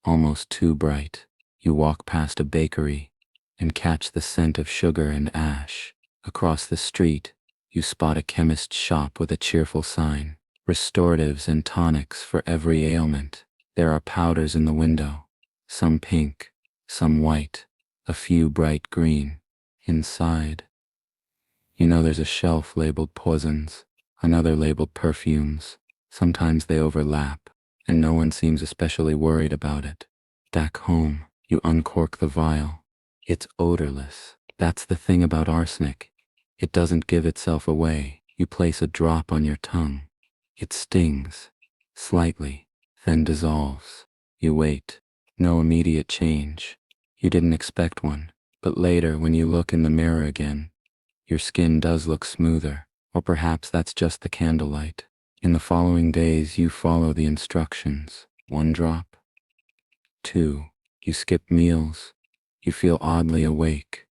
almost too bright. You walk past a bakery and catch the scent of sugar and ash. Across the street, you spot a chemist's shop with a cheerful sign. Restoratives and tonics for every ailment. There are powders in the window, some pink, some white, a few bright green. Inside, you know there's a shelf labeled poisons, another labeled perfumes. Sometimes they overlap, and no one seems especially worried about it. Back home, you uncork the vial. It's odorless. That's the thing about arsenic. It doesn't give itself away. You place a drop on your tongue. It stings, slightly, then dissolves. You wait. No immediate change. You didn't expect one. But later, when you look in the mirror again, your skin does look smoother, or perhaps that's just the candlelight. In the following days, you follow the instructions. 1 drop. 2. You skip meals. You feel oddly awake,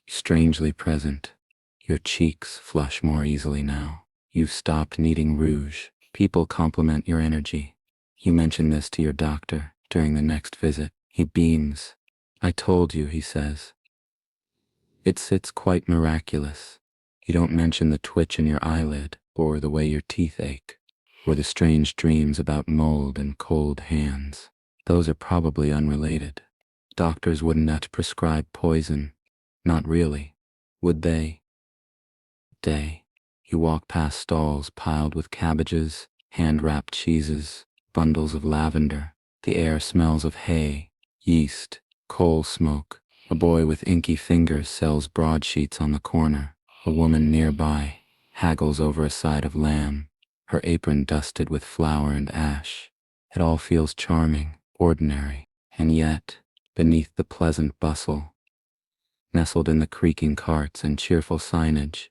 strangely present. Your cheeks flush more easily now. You've stopped needing rouge. People compliment your energy. You mention this to your doctor during the next visit. He beams. I told you, he says. It sits quite miraculous. You don't mention the twitch in your eyelid, or the way your teeth ache, or the strange dreams about mold and cold hands. Those are probably unrelated. Doctors wouldn't have to prescribe poison. Not really. Would they? Day. You walk past stalls piled with cabbages, hand-wrapped cheeses, bundles of lavender. The air smells of hay, yeast, coal smoke. A boy with inky fingers sells broadsheets on the corner. A woman nearby haggles over a side of lamb, her apron dusted with flour and ash. It all feels charming, ordinary, and yet, beneath the pleasant bustle, nestled in the creaking carts and cheerful signage,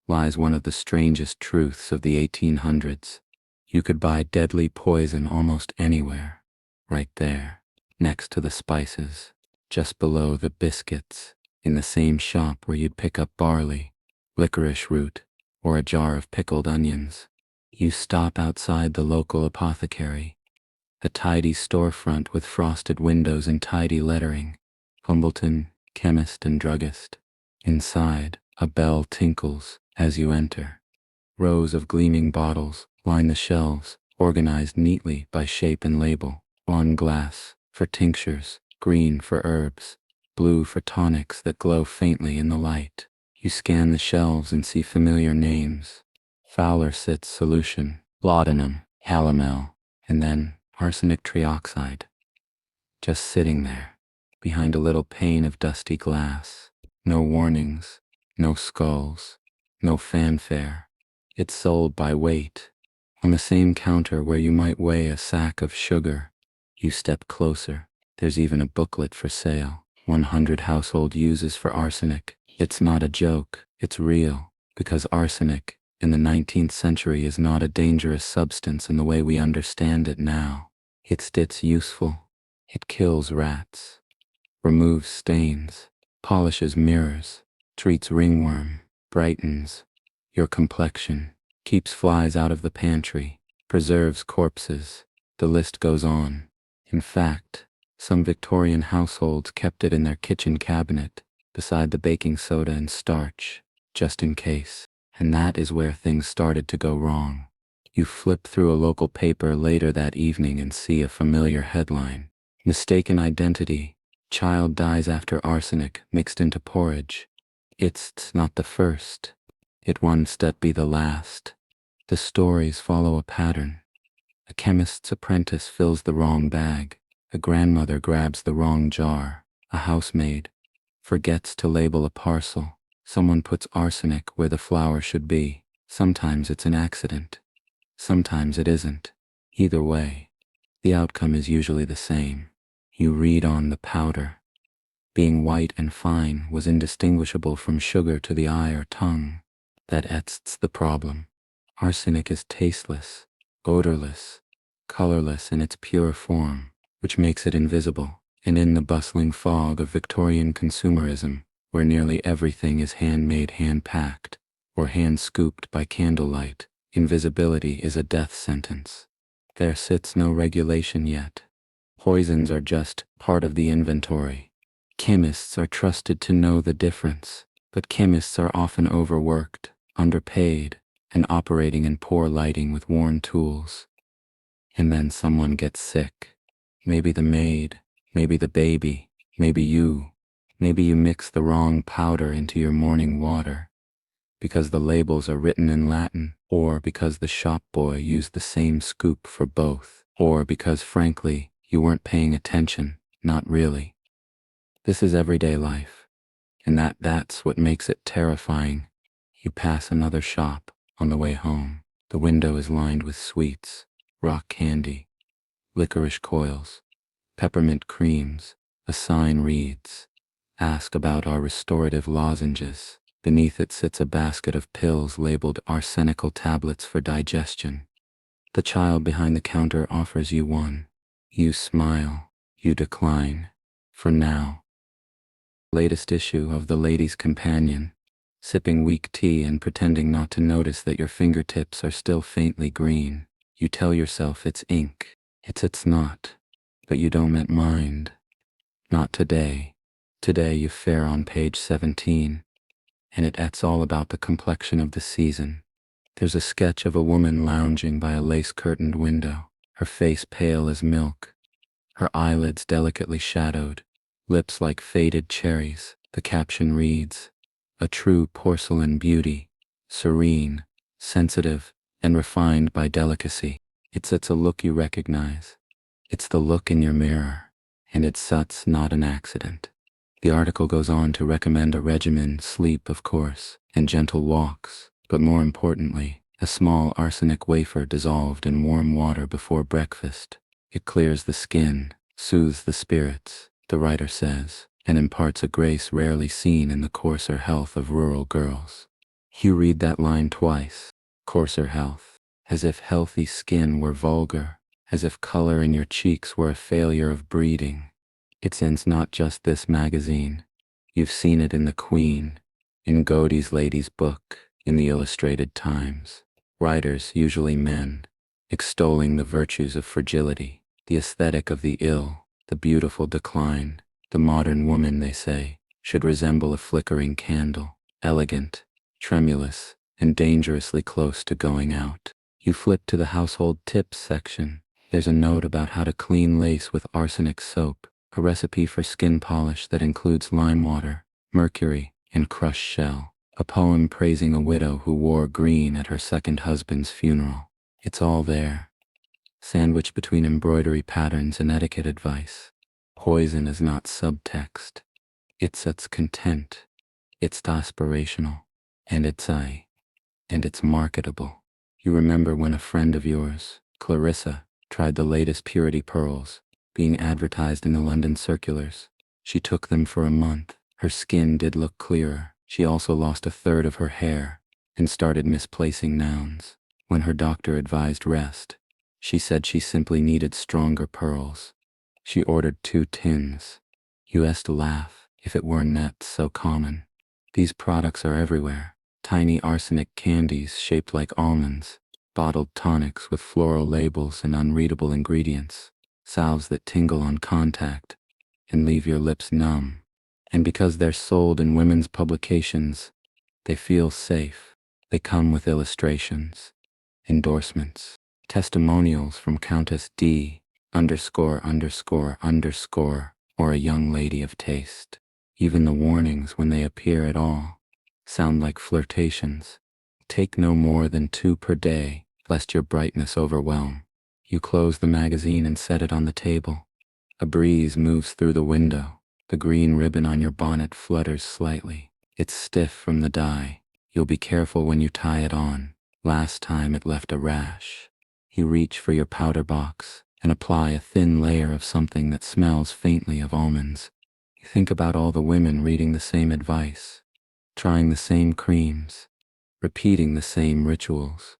lies one of the strangest truths of the 1800s. You could buy deadly poison almost anywhere, right there, next to the spices, just below the biscuits, in the same shop where you'd pick up barley, licorice root, or a jar of pickled onions. You stop outside the local apothecary, a tidy storefront with frosted windows and tidy lettering. Humbleton, chemist and druggist. Inside, a bell tinkles as you enter. Rows of gleaming bottles line the shelves, organized neatly by shape and label. On glass, for tinctures, green for herbs, blue for tonics that glow faintly in the light. You scan the shelves and see familiar names. Fowler Sitz solution, laudanum, calomel, and then arsenic trioxide. Just sitting there, behind a little pane of dusty glass. No warnings, no skulls, no fanfare. It's sold by weight. On the same counter where you might weigh a sack of sugar, you step closer. There's even a booklet for sale. 100 household uses for arsenic. It's not a joke, it's real, because arsenic, in the 19th century, is not a dangerous substance in the way we understand it now. It's useful. It kills rats, removes stains, polishes mirrors, treats ringworm, brightens your complexion, keeps flies out of the pantry, preserves corpses. The list goes on. In fact, some Victorian households kept it in their kitchen cabinet, beside the baking soda and starch, just in case. And that is where things started to go wrong. You flip through a local paper later that evening and see a familiar headline. Mistaken identity. Child dies after arsenic mixed into porridge. It's not the first. It one step be the last. The stories follow a pattern. A chemist's apprentice fills the wrong bag. A grandmother grabs the wrong jar. A housemaid forgets to label a parcel. Someone puts arsenic where the flour should be. Sometimes it's an accident. Sometimes it isn't. Either way, the outcome is usually the same. You read on the powder. Being white and fine was indistinguishable from sugar to the eye or tongue. That's the problem. Arsenic is tasteless, odorless, colorless in its pure form, which makes it invisible. And in the bustling fog of Victorian consumerism, where nearly everything is handmade, hand-packed, or hand-scooped by candlelight, invisibility is a death sentence. There sits no regulation yet. Poisons are just part of the inventory. Chemists are trusted to know the difference, but chemists are often overworked, underpaid, and operating in poor lighting with worn tools. And then someone gets sick. Maybe the maid, maybe the baby, maybe you. Maybe you mix the wrong powder into your morning water, because the labels are written in Latin, or because the shop boy used the same scoop for both, or because, frankly, you weren't paying attention, not really. This is everyday life, and that's what makes it terrifying. You pass another shop on the way home. The window is lined with sweets, rock candy, licorice coils, peppermint creams. A sign reads, "Ask about our restorative lozenges." Beneath it sits a basket of pills labeled arsenical tablets for digestion. The child behind the counter offers you one. You smile. You decline. For now. Latest issue of The Lady's Companion. Sipping weak tea and pretending not to notice that your fingertips are still faintly green. You tell yourself it's ink. It's not. But you don't mind. Not today. Today you fare on page 17. And it's all about the complexion of the season. There's a sketch of a woman lounging by a lace-curtained window, her face pale as milk, her eyelids delicately shadowed, lips like faded cherries. The caption reads, "A true porcelain beauty, serene, sensitive, and refined by delicacy." It's a look you recognize. It's the look in your mirror, and it's not an accident. The article goes on to recommend a regimen, sleep of course, and gentle walks, but more importantly, a small arsenic wafer dissolved in warm water before breakfast. It clears the skin, soothes the spirits, the writer says, and imparts a grace rarely seen in the coarser health of rural girls. You read that line twice. Coarser health. As if healthy skin were vulgar, as if color in your cheeks were a failure of breeding. It's in not just this magazine. You've seen it in The Queen, in Godey's Lady's Book, in the Illustrated Times. Writers, usually men, extolling the virtues of fragility, the aesthetic of the ill, the beautiful decline. The modern woman, they say, should resemble a flickering candle, elegant, tremulous, and dangerously close to going out. You flip to the household tips section. There's a note about how to clean lace with arsenic soap, a recipe for skin polish that includes lime water, mercury, and crushed shell, a poem praising a widow who wore green at her second husband's funeral. It's all there, sandwiched between embroidery patterns and etiquette advice. Poison is not subtext. It's content. It's aspirational. And it's marketable. You remember when a friend of yours, Clarissa, tried the latest purity pearls, being advertised in the London circulars. She took them for a month. Her skin did look clearer. She also lost a third of her hair and started misplacing nouns. When her doctor advised rest, she said she simply needed stronger pearls. She ordered 2 tins. You used to laugh if it were not so common. These products are everywhere. Tiny arsenic candies shaped like almonds, bottled tonics with floral labels and unreadable ingredients, salves that tingle on contact and leave your lips numb. And because they're sold in women's publications, they feel safe. They come with illustrations, endorsements, testimonials from Countess D _____, or a young lady of taste. Even the warnings, when they appear at all, sound like flirtations. Take no more than 2 per day, lest your brightness overwhelm. You close the magazine and set it on the table. A breeze moves through the window. The green ribbon on your bonnet flutters slightly. It's stiff from the dye. You'll be careful when you tie it on. Last time it left a rash. You reach for your powder box and apply a thin layer of something that smells faintly of almonds. You think about all the women reading the same advice, trying the same creams, repeating the same rituals.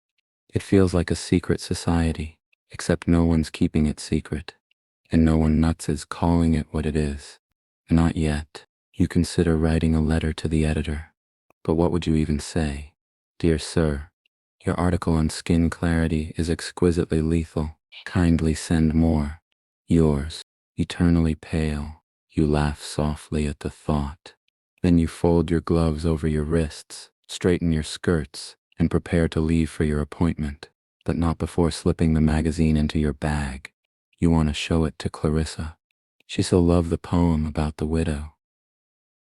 It feels like a secret society, except no one's keeping it secret, and no one nuts is calling it what it is. Not yet. You consider writing a letter to the editor. But what would you even say? Dear Sir, your article on skin clarity is exquisitely lethal. Kindly send more. Yours, eternally pale. You laugh softly at the thought. Then you fold your gloves over your wrists, straighten your skirts, and prepare to leave for your appointment, but not before slipping the magazine into your bag. You want to show it to Clarissa. She so loved the poem about the widow.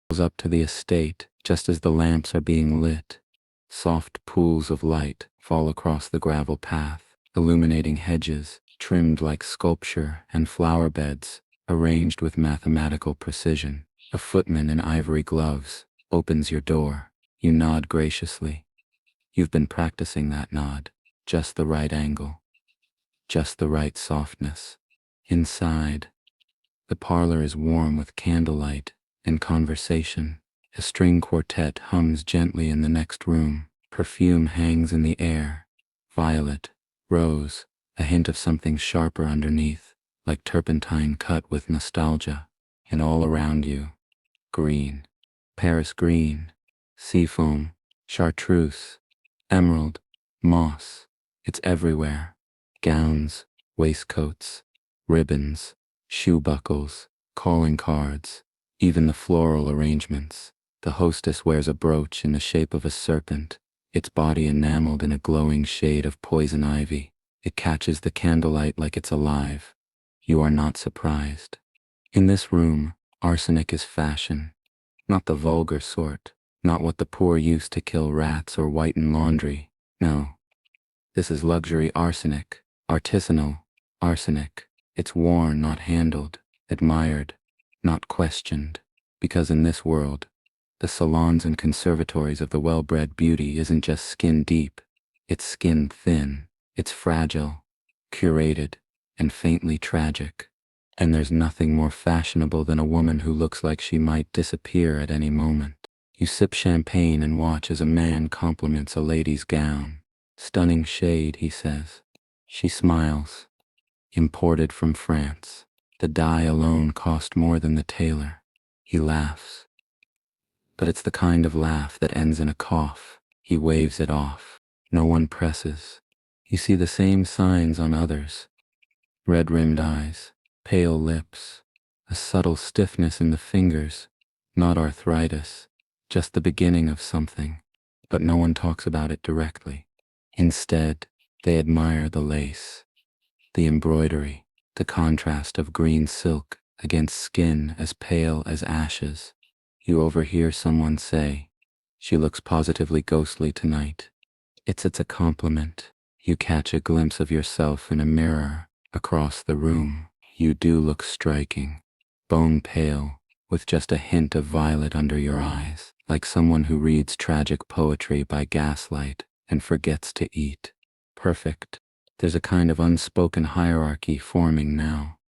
Goes up to the estate just as the lamps are being lit. Soft pools of light fall across the gravel path, illuminating hedges, trimmed like sculpture, and flower beds, arranged with mathematical precision. A footman in ivory gloves opens your door. You nod graciously. You've been practicing that nod. Just the right angle. Just the right softness. Inside, the parlor is warm with candlelight and conversation. A string quartet hums gently in the next room. Perfume hangs in the air. Violet, rose, a hint of something sharper underneath, like turpentine cut with nostalgia. And all around you, green, Paris green, seafoam, chartreuse, emerald, moss. It's everywhere. Gowns, waistcoats, ribbons, shoe buckles, calling cards, even the floral arrangements. The hostess wears a brooch in the shape of a serpent, its body enameled in a glowing shade of poison ivy. It catches the candlelight like it's alive. You are not surprised. In this room, arsenic is fashion. Not the vulgar sort, not what the poor use to kill rats or whiten laundry. No, this is luxury arsenic, artisanal arsenic. It's worn, not handled, admired, not questioned. Because in this world, the salons and conservatories of the well-bred beauty isn't just skin deep, it's skin thin, it's fragile, curated, and faintly tragic. And there's nothing more fashionable than a woman who looks like she might disappear at any moment. You sip champagne and watch as a man compliments a lady's gown. Stunning shade, he says. She smiles. Imported from France. The dye alone cost more than the tailor. He laughs. But it's the kind of laugh that ends in a cough. He waves it off. No one presses. You see the same signs on others. Red-rimmed eyes, pale lips, a subtle stiffness in the fingers. Not arthritis, just the beginning of something. But no one talks about it directly. Instead, they admire the lace, the embroidery, the contrast of green silk against skin as pale as ashes. You overhear someone say, "She looks positively ghostly tonight." It's a compliment. You catch a glimpse of yourself in a mirror across the room. You do look striking, bone pale, with just a hint of violet under your eyes, like someone who reads tragic poetry by gaslight and forgets to eat. Perfect. There's a kind of unspoken hierarchy forming now.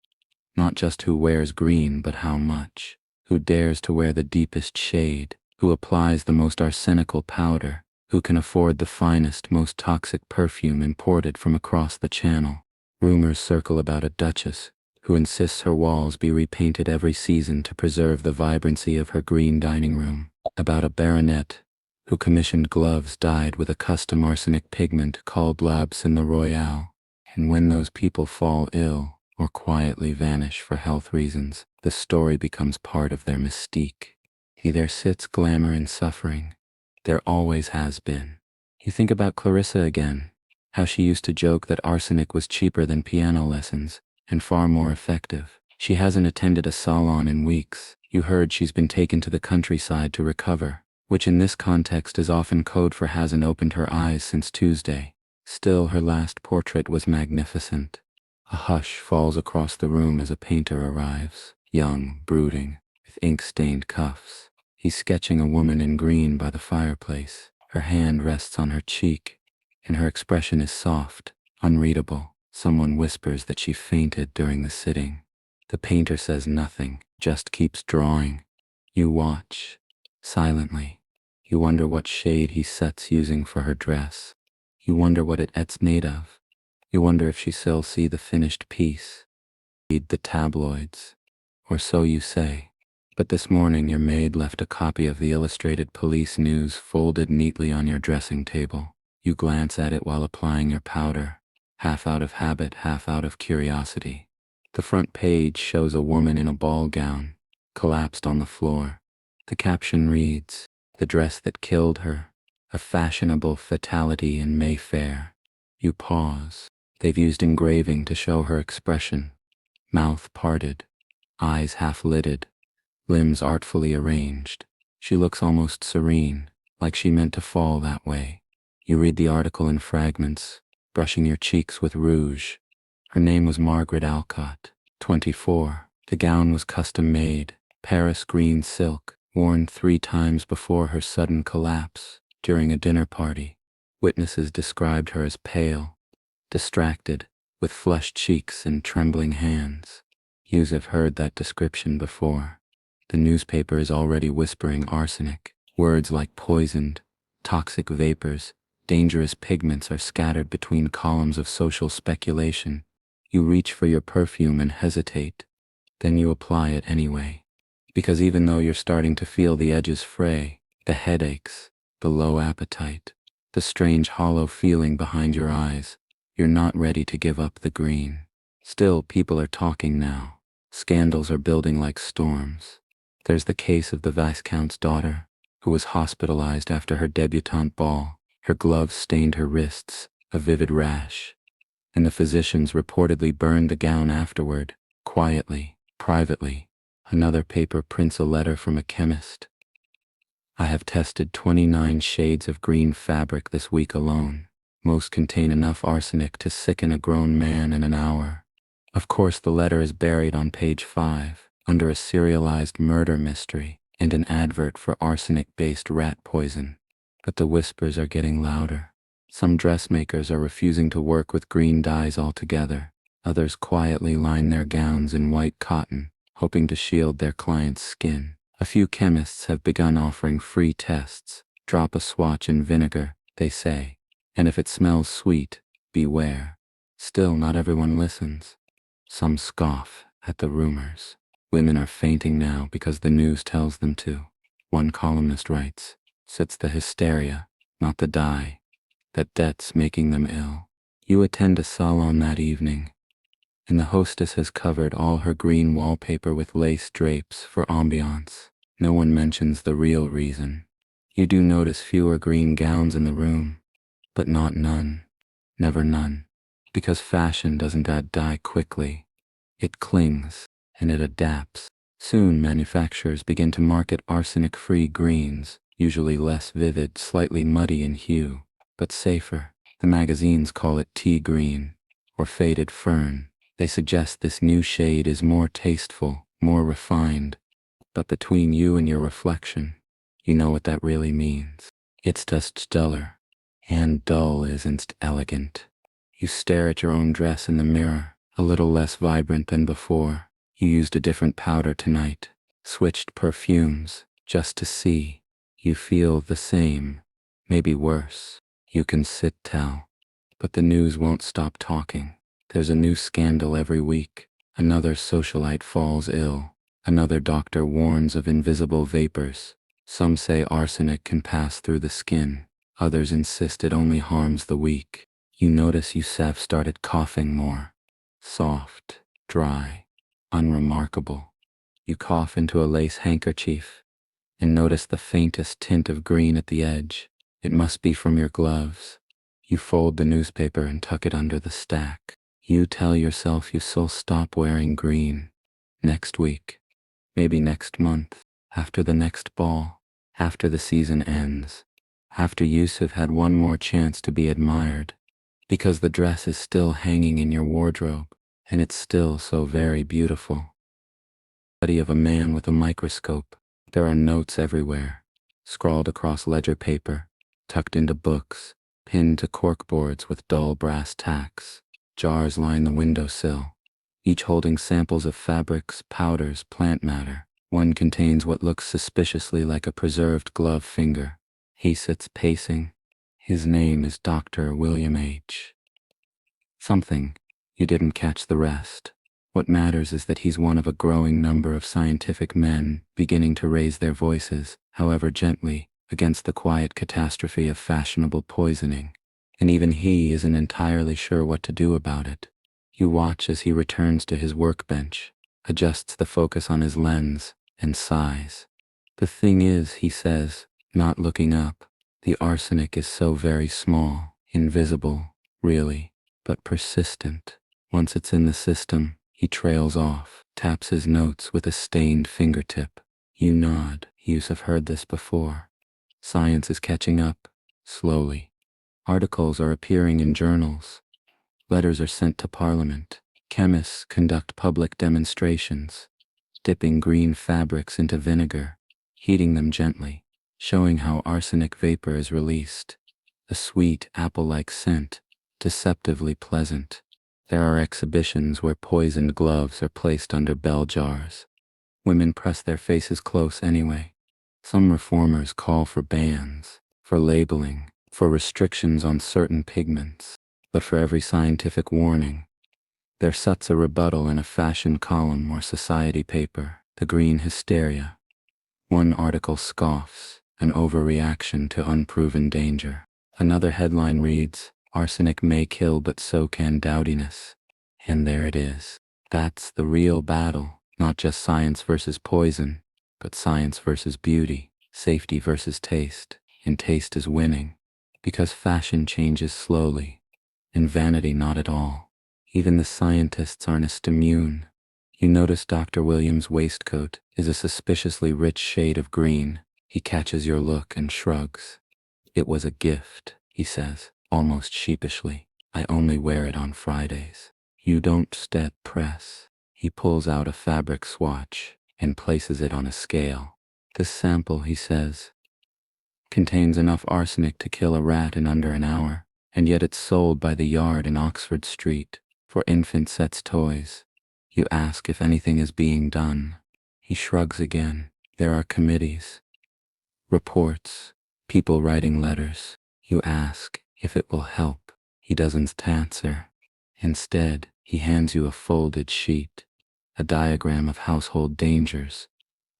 Not just who wears green, but how much. Who dares to wear the deepest shade, who applies the most arsenical powder, who can afford the finest, most toxic perfume imported from across the channel. Rumors circle about a duchess who insists her walls be repainted every season to preserve the vibrancy of her green dining room. About a baronet who commissioned gloves dyed with a custom arsenic pigment called l'Absinthe Royale. And when those people fall ill or quietly vanish for health reasons, the story becomes part of their mystique. There sits glamour and suffering. There always has been. You think about Clarissa again, how she used to joke that arsenic was cheaper than piano lessons and far more effective. She hasn't attended a salon in weeks. You heard she's been taken to the countryside to recover, which in this context is often code for hasn't opened her eyes since Tuesday. Still, her last portrait was magnificent. A hush falls across the room as a painter arrives, young, brooding, with ink-stained cuffs. He's sketching a woman in green by the fireplace. Her hand rests on her cheek, and her expression is soft, unreadable. Someone whispers that she fainted during the sitting. The painter says nothing, just keeps drawing. You watch, silently, You wonder what shade he sets using for her dress. You wonder what it's made of. You wonder if she still see the finished piece. Read the tabloids. Or so you say. But this morning your maid left a copy of the illustrated police news folded neatly on your dressing table. You glance at it while applying your powder, half out of habit, half out of curiosity. The front page shows a woman in a ball gown, collapsed on the floor. The caption reads, "The dress that killed her, a fashionable fatality in Mayfair." You pause. They've used engraving to show her expression. Mouth parted, eyes half-lidded, limbs artfully arranged. She looks almost serene, like she meant to fall that way. You read the article in fragments, brushing your cheeks with rouge. Her name was Margaret Alcott, 24. The gown was custom-made, Paris green silk, worn 3 times before her sudden collapse during a dinner party. Witnesses described her as pale, distracted, with flushed cheeks and trembling hands. You have heard that description before. The newspaper is already whispering arsenic. Words like poisoned, toxic vapors, dangerous pigments are scattered between columns of social speculation. You reach for your perfume and hesitate. Then you apply it anyway. Because even though you're starting to feel the edges fray, the headaches, the low appetite, the strange hollow feeling behind your eyes, you're not ready to give up the green. Still, people are talking now. Scandals are building like storms. There's the case of the Viscount's daughter, who was hospitalized after her debutante ball. Her gloves stained her wrists, a vivid rash. And the physicians reportedly burned the gown afterward, quietly, privately. Another paper prints a letter from a chemist. "I have tested 29 shades of green fabric this week alone. Most contain enough arsenic to sicken a grown man in an hour." Of course, the letter is buried on page 5, under a serialized murder mystery and an advert for arsenic-based rat poison. But the whispers are getting louder. Some dressmakers are refusing to work with green dyes altogether. Others quietly line their gowns in white cotton, hoping to shield their clients' skin. A few chemists have begun offering free tests. Drop a swatch in vinegar, they say, and if it smells sweet, beware. Still, not everyone listens. Some scoff at the rumors. Women are fainting now because the news tells them to. One columnist writes, "It's the hysteria, not the dye, that's making them ill." You attend a salon that evening, and the hostess has covered all her green wallpaper with lace drapes for ambiance. No one mentions the real reason. You do notice fewer green gowns in the room, but not none. Never none. Because fashion doesn't die quickly. It clings, and it adapts. Soon manufacturers begin to market arsenic-free greens, usually less vivid, slightly muddy in hue, but safer. The magazines call it tea green, or faded fern. They suggest this new shade is more tasteful, more refined. But between you and your reflection, you know what that really means. It's just duller, and dull isn't elegant. You stare at your own dress in the mirror, a little less vibrant than before. You used a different powder tonight, switched perfumes, just to see. You feel the same, maybe worse. You can sit tell. But the news won't stop talking. There's a new scandal every week. Another socialite falls ill. Another doctor warns of invisible vapors. Some say arsenic can pass through the skin. Others insist it only harms the weak. You notice Youssef started coughing more. Soft, dry, unremarkable. You cough into a lace handkerchief and notice the faintest tint of green at the edge. It must be from your gloves. You fold the newspaper and tuck it under the stack. You tell yourself you'll stop wearing green. Next week. Maybe next month. After the next ball. After the season ends. After Yusuf had one more chance to be admired. Because the dress is still hanging in your wardrobe, and it's still so very beautiful. Study of a man with a microscope. There are notes everywhere, scrawled across ledger paper, tucked into books, pinned to corkboards with dull brass tacks. Jars line the windowsill, each holding samples of fabrics, powders, plant matter. One contains what looks suspiciously like a preserved glove finger. He sits pacing. His name is Dr. William H. Something. You didn't catch the rest. What matters is that he's one of a growing number of scientific men beginning to raise their voices, however gently, against the quiet catastrophe of fashionable poisoning. And even he isn't entirely sure what to do about it. You watch as he returns to his workbench, adjusts the focus on his lens, and sighs. The thing is, he says, not looking up, the arsenic is so very small, invisible, really, but persistent. Once it's in the system, he trails off, taps his notes with a stained fingertip. You nod. You've heard this before. Science is catching up, slowly. Articles are appearing in journals. Letters are sent to Parliament. Chemists conduct public demonstrations, dipping green fabrics into vinegar, heating them gently, showing how arsenic vapor is released. A sweet, apple-like scent, deceptively pleasant. There are exhibitions where poisoned gloves are placed under bell jars. Women press their faces close anyway. Some reformers call for bans, for labeling, for restrictions on certain pigments. But for every scientific warning, there sits a rebuttal in a fashion column or society paper, the green hysteria. One article scoffs, an overreaction to unproven danger. Another headline reads, "Arsenic may kill but so can dowdiness." And there it is. That's the real battle, not just science versus poison, but science versus beauty, safety versus taste, and taste is winning. Because fashion changes slowly, and vanity not at all. Even the scientists aren't immune. You notice Dr. Williams' waistcoat is a suspiciously rich shade of green. He catches your look and shrugs. "It was a gift," he says, almost sheepishly. "I only wear it on Fridays." You don't step press. He pulls out a fabric swatch and places it on a scale. "This sample," he says, "contains enough arsenic to kill a rat in under an hour, and yet it's sold by the yard in Oxford Street for infant sets toys." You ask if anything is being done. He shrugs again. There are committees, reports, people writing letters. You ask if it will help. He doesn't answer. Instead, he hands you a folded sheet, a diagram of household dangers,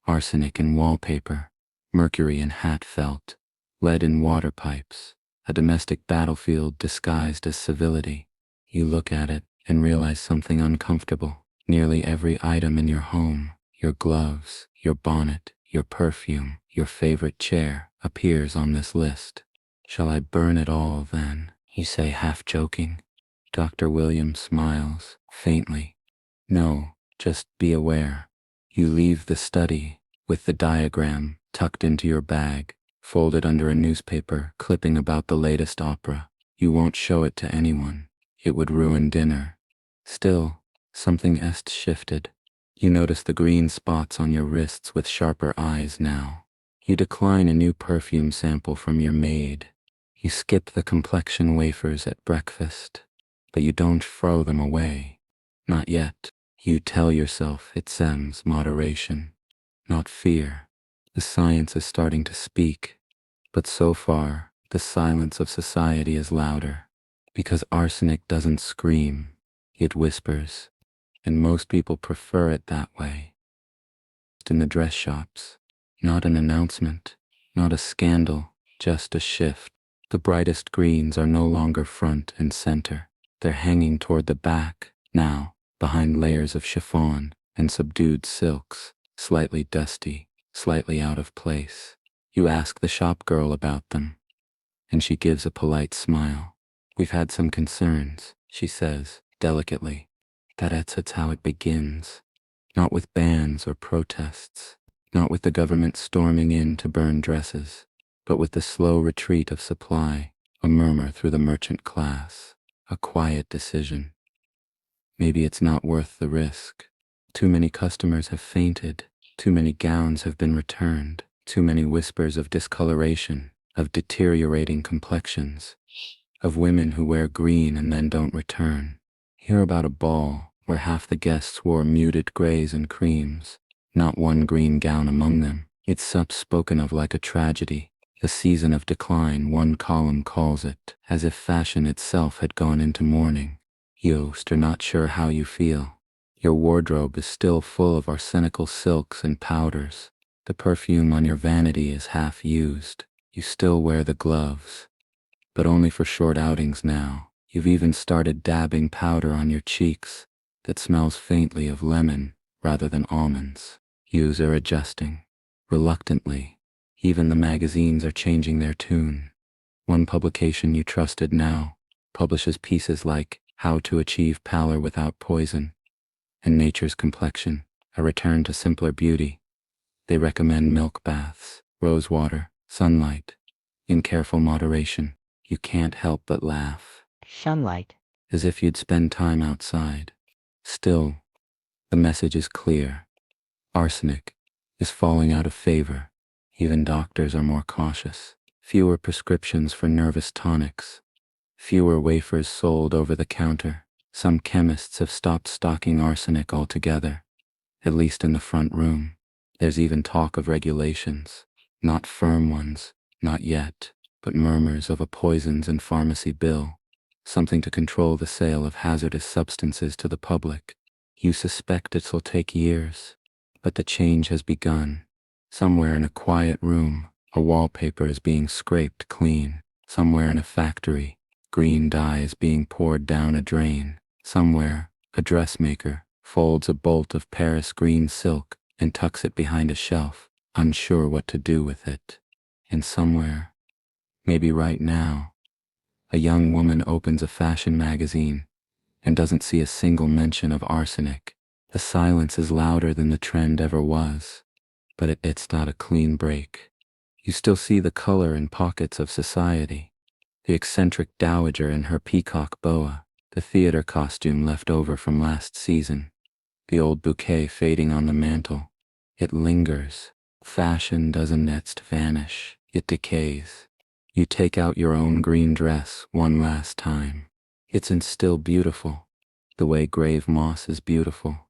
arsenic in wallpaper, mercury in hat felt, lead in water pipes, a domestic battlefield disguised as civility. You look at it and realize something uncomfortable. Nearly every item in your home, your gloves, your bonnet, your perfume, your favorite chair, appears on this list. "Shall I burn it all then?" you say, half joking. Dr. Williams smiles, faintly. "No, just be aware." You leave the study, with the diagram tucked into your bag, folded under a newspaper clipping about the latest opera. You won't show it to anyone. It would ruin dinner. Still, something est shifted. You notice the green spots on your wrists with sharper eyes now. You decline a new perfume sample from your maid. You skip the complexion wafers at breakfast, but you don't throw them away. Not yet. You tell yourself it sems moderation, not fear. The science is starting to speak, but so far, the silence of society is louder. Because arsenic doesn't scream, it whispers, and most people prefer it that way. In the dress shops, not an announcement, not a scandal, just a shift. The brightest greens are no longer front and center. They're hanging toward the back, now, behind layers of chiffon and subdued silks, slightly dusty, slightly out of place. You ask the shop girl about them, and she gives a polite smile. "We've had some concerns," she says, delicately. That's how it begins. Not with bans or protests, not with the government storming in to burn dresses, but with the slow retreat of supply, a murmur through the merchant class, a quiet decision. Maybe it's not worth the risk. Too many customers have fainted, too many gowns have been returned, too many whispers of discoloration, of deteriorating complexions, of women who wear green and then don't return. Hear about a ball where half the guests wore muted grays and creams, not one green gown among them. It's spoken of like a tragedy. The season of decline, one column calls it, as if fashion itself had gone into mourning. Yost are not sure how you feel. Your wardrobe is still full of arsenical silks and powders. The perfume on your vanity is half used. You still wear the gloves, but only for short outings now. You've even started dabbing powder on your cheeks that smells faintly of lemon rather than almonds. Yous are adjusting. Reluctantly, even the magazines are changing their tune. One publication you trusted now publishes pieces like How to Achieve Pallor Without Poison and Nature's Complexion, a return to simpler beauty. They recommend milk baths, rose water, sunlight, in careful moderation. You can't help but laugh. Sunlight. As if you'd spend time outside. Still, the message is clear. Arsenic is falling out of favor. Even doctors are more cautious. Fewer prescriptions for nervous tonics. Fewer wafers sold over the counter. Some chemists have stopped stocking arsenic altogether, at least in the front room. There's even talk of regulations. Not firm ones, not yet, but murmurs of a poisons and pharmacy bill. Something to control the sale of hazardous substances to the public. You suspect it'll take years, but the change has begun. Somewhere in a quiet room, a wallpaper is being scraped clean. Somewhere in a factory, green dye is being poured down a drain. Somewhere, a dressmaker folds a bolt of Paris green silk and tucks it behind a shelf, unsure what to do with it. And somewhere, maybe right now, a young woman opens a fashion magazine and doesn't see a single mention of arsenic. The silence is louder than the trend ever was, but it's not a clean break. You still see the color in pockets of society. The eccentric dowager in her peacock boa, the theater costume left over from last season, the old bouquet fading on the mantle. It lingers. Fashion doesn't vanish, it decays. You take out your own green dress one last time. It's still beautiful, the way grave moss is beautiful,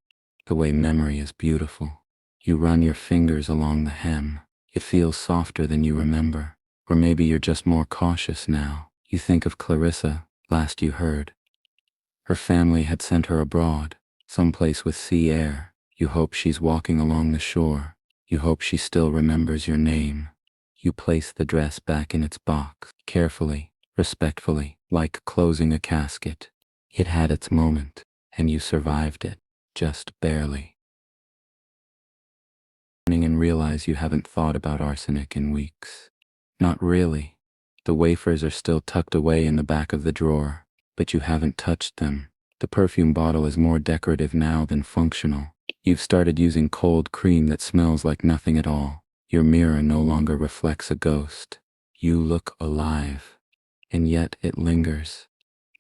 the way memory is beautiful. You run your fingers along the hem. It feels softer than you remember. Or maybe you're just more cautious now. You think of Clarissa, last you heard. Her family had sent her abroad, someplace with sea air. You hope she's walking along the shore. You hope she still remembers your name. You place the dress back in its box, carefully, respectfully, like closing a casket. It had its moment, and you survived it, just barely. And realize you haven't thought about arsenic in weeks. Not really. The wafers are still tucked away in the back of the drawer, but you haven't touched them. The perfume bottle is more decorative now than functional. You've started using cold cream that smells like nothing at all. Your mirror no longer reflects a ghost. You look alive, and yet it lingers.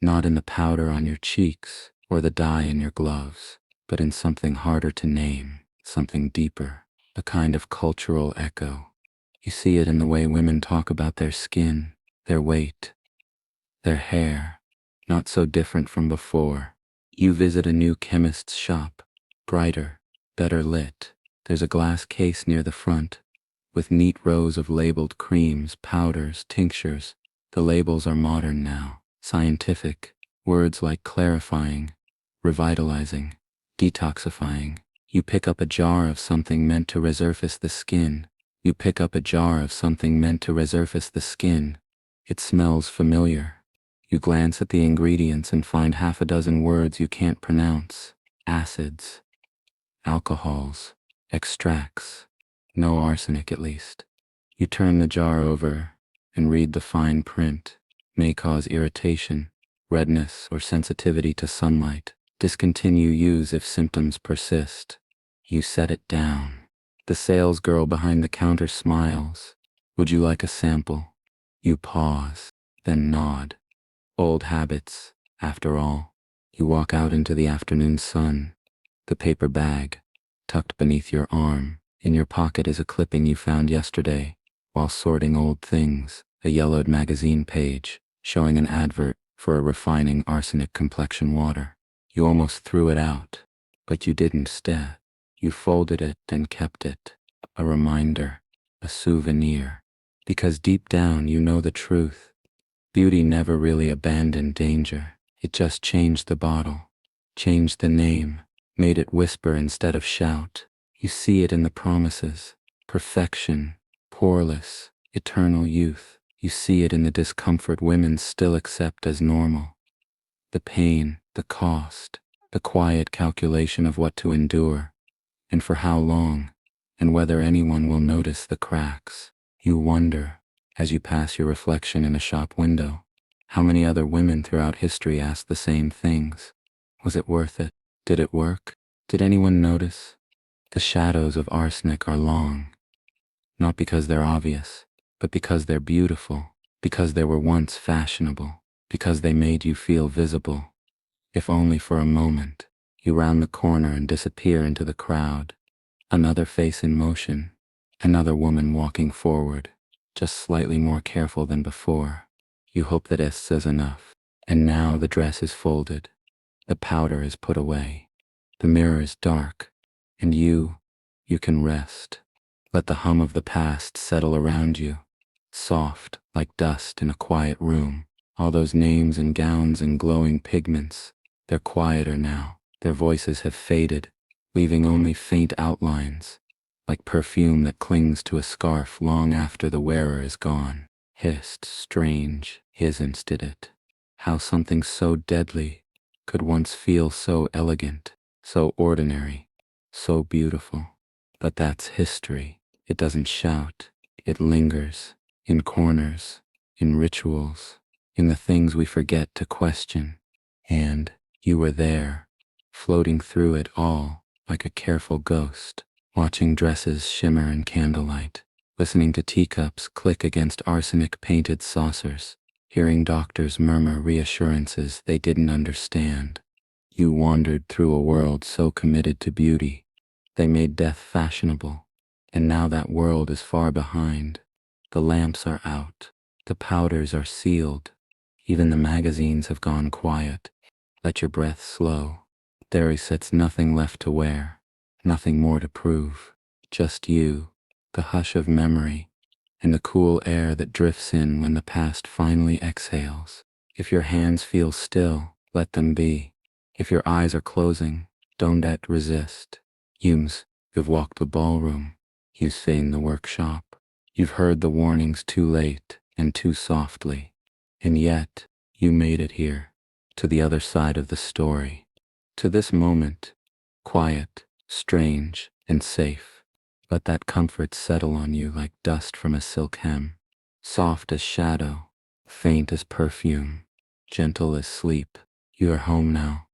Not in the powder on your cheeks or the dye in your gloves, but in something harder to name, something deeper, a kind of cultural echo. You see it in the way women talk about their skin, their weight, their hair, not so different from before. You visit a new chemist's shop, brighter, better lit. There's a glass case near the front, with neat rows of labeled creams, powders, tinctures. The labels are modern now, scientific. Words like clarifying, revitalizing, detoxifying. You pick up a jar of something meant to resurface the skin. You pick up a jar of something meant to resurface the skin. It smells familiar. You glance at the ingredients and find half a dozen words you can't pronounce. Acids, alcohols, extracts. No arsenic, at least. You turn the jar over and read the fine print. May cause irritation, redness, or sensitivity to sunlight. Discontinue use if symptoms persist. You set it down. The sales girl behind the counter smiles. Would you like a sample? You pause, then nod. Old habits, after all. You walk out into the afternoon sun. The paper bag, tucked beneath your arm. In your pocket is a clipping you found yesterday, while sorting old things, a yellowed magazine page, showing an advert for a refining arsenic complexion water. You almost threw it out, but you didn't instead. You folded it and kept it. A reminder, a souvenir. Because deep down you know the truth. Beauty never really abandoned danger. It just changed the bottle, changed the name, made it whisper instead of shout. You see it in the promises: perfection, poreless, eternal youth. You see it in the discomfort women still accept as normal. The pain, the cost, the quiet calculation of what to endure, and for how long, and whether anyone will notice the cracks. You wonder, as you pass your reflection in a shop window, how many other women throughout history asked the same things. Was it worth it? Did it work? Did anyone notice? The shadows of arsenic are long, not because they're obvious, but because they're beautiful, because they were once fashionable, because they made you feel visible. If only for a moment. You round the corner and disappear into the crowd. Another face in motion, another woman walking forward, just slightly more careful than before. You hope that S says enough. And now the dress is folded, the powder is put away, the mirror is dark, and you can rest. Let the hum of the past settle around you, soft like dust in a quiet room. All those names and gowns and glowing pigments, they're quieter now. Their voices have faded, leaving only faint outlines, like perfume that clings to a scarf long after the wearer is gone. Hissed, strange, hisn't did it. How something so deadly could once feel so elegant, so ordinary, so beautiful. But that's history. It doesn't shout. It lingers, in corners, in rituals, in the things we forget to question. And you were there, floating through it all like a careful ghost, watching dresses shimmer in candlelight, listening to teacups click against arsenic-painted saucers, hearing doctors murmur reassurances they didn't understand. You wandered through a world so committed to beauty, they made death fashionable. And now that world is far behind. The lamps are out, the powders are sealed, even the magazines have gone quiet. Let your breath slow. There sits nothing left to wear, nothing more to prove. Just you, the hush of memory, and the cool air that drifts in when the past finally exhales. If your hands feel still, let them be. If your eyes are closing, don't resist. You've walked the ballroom, you've seen the workshop, you've heard the warnings too late and too softly, and yet you made it here, to the other side of the story, to this moment, quiet, strange, and safe. Let that comfort settle on you like dust from a silk hem, soft as shadow, faint as perfume, gentle as sleep. You are home now.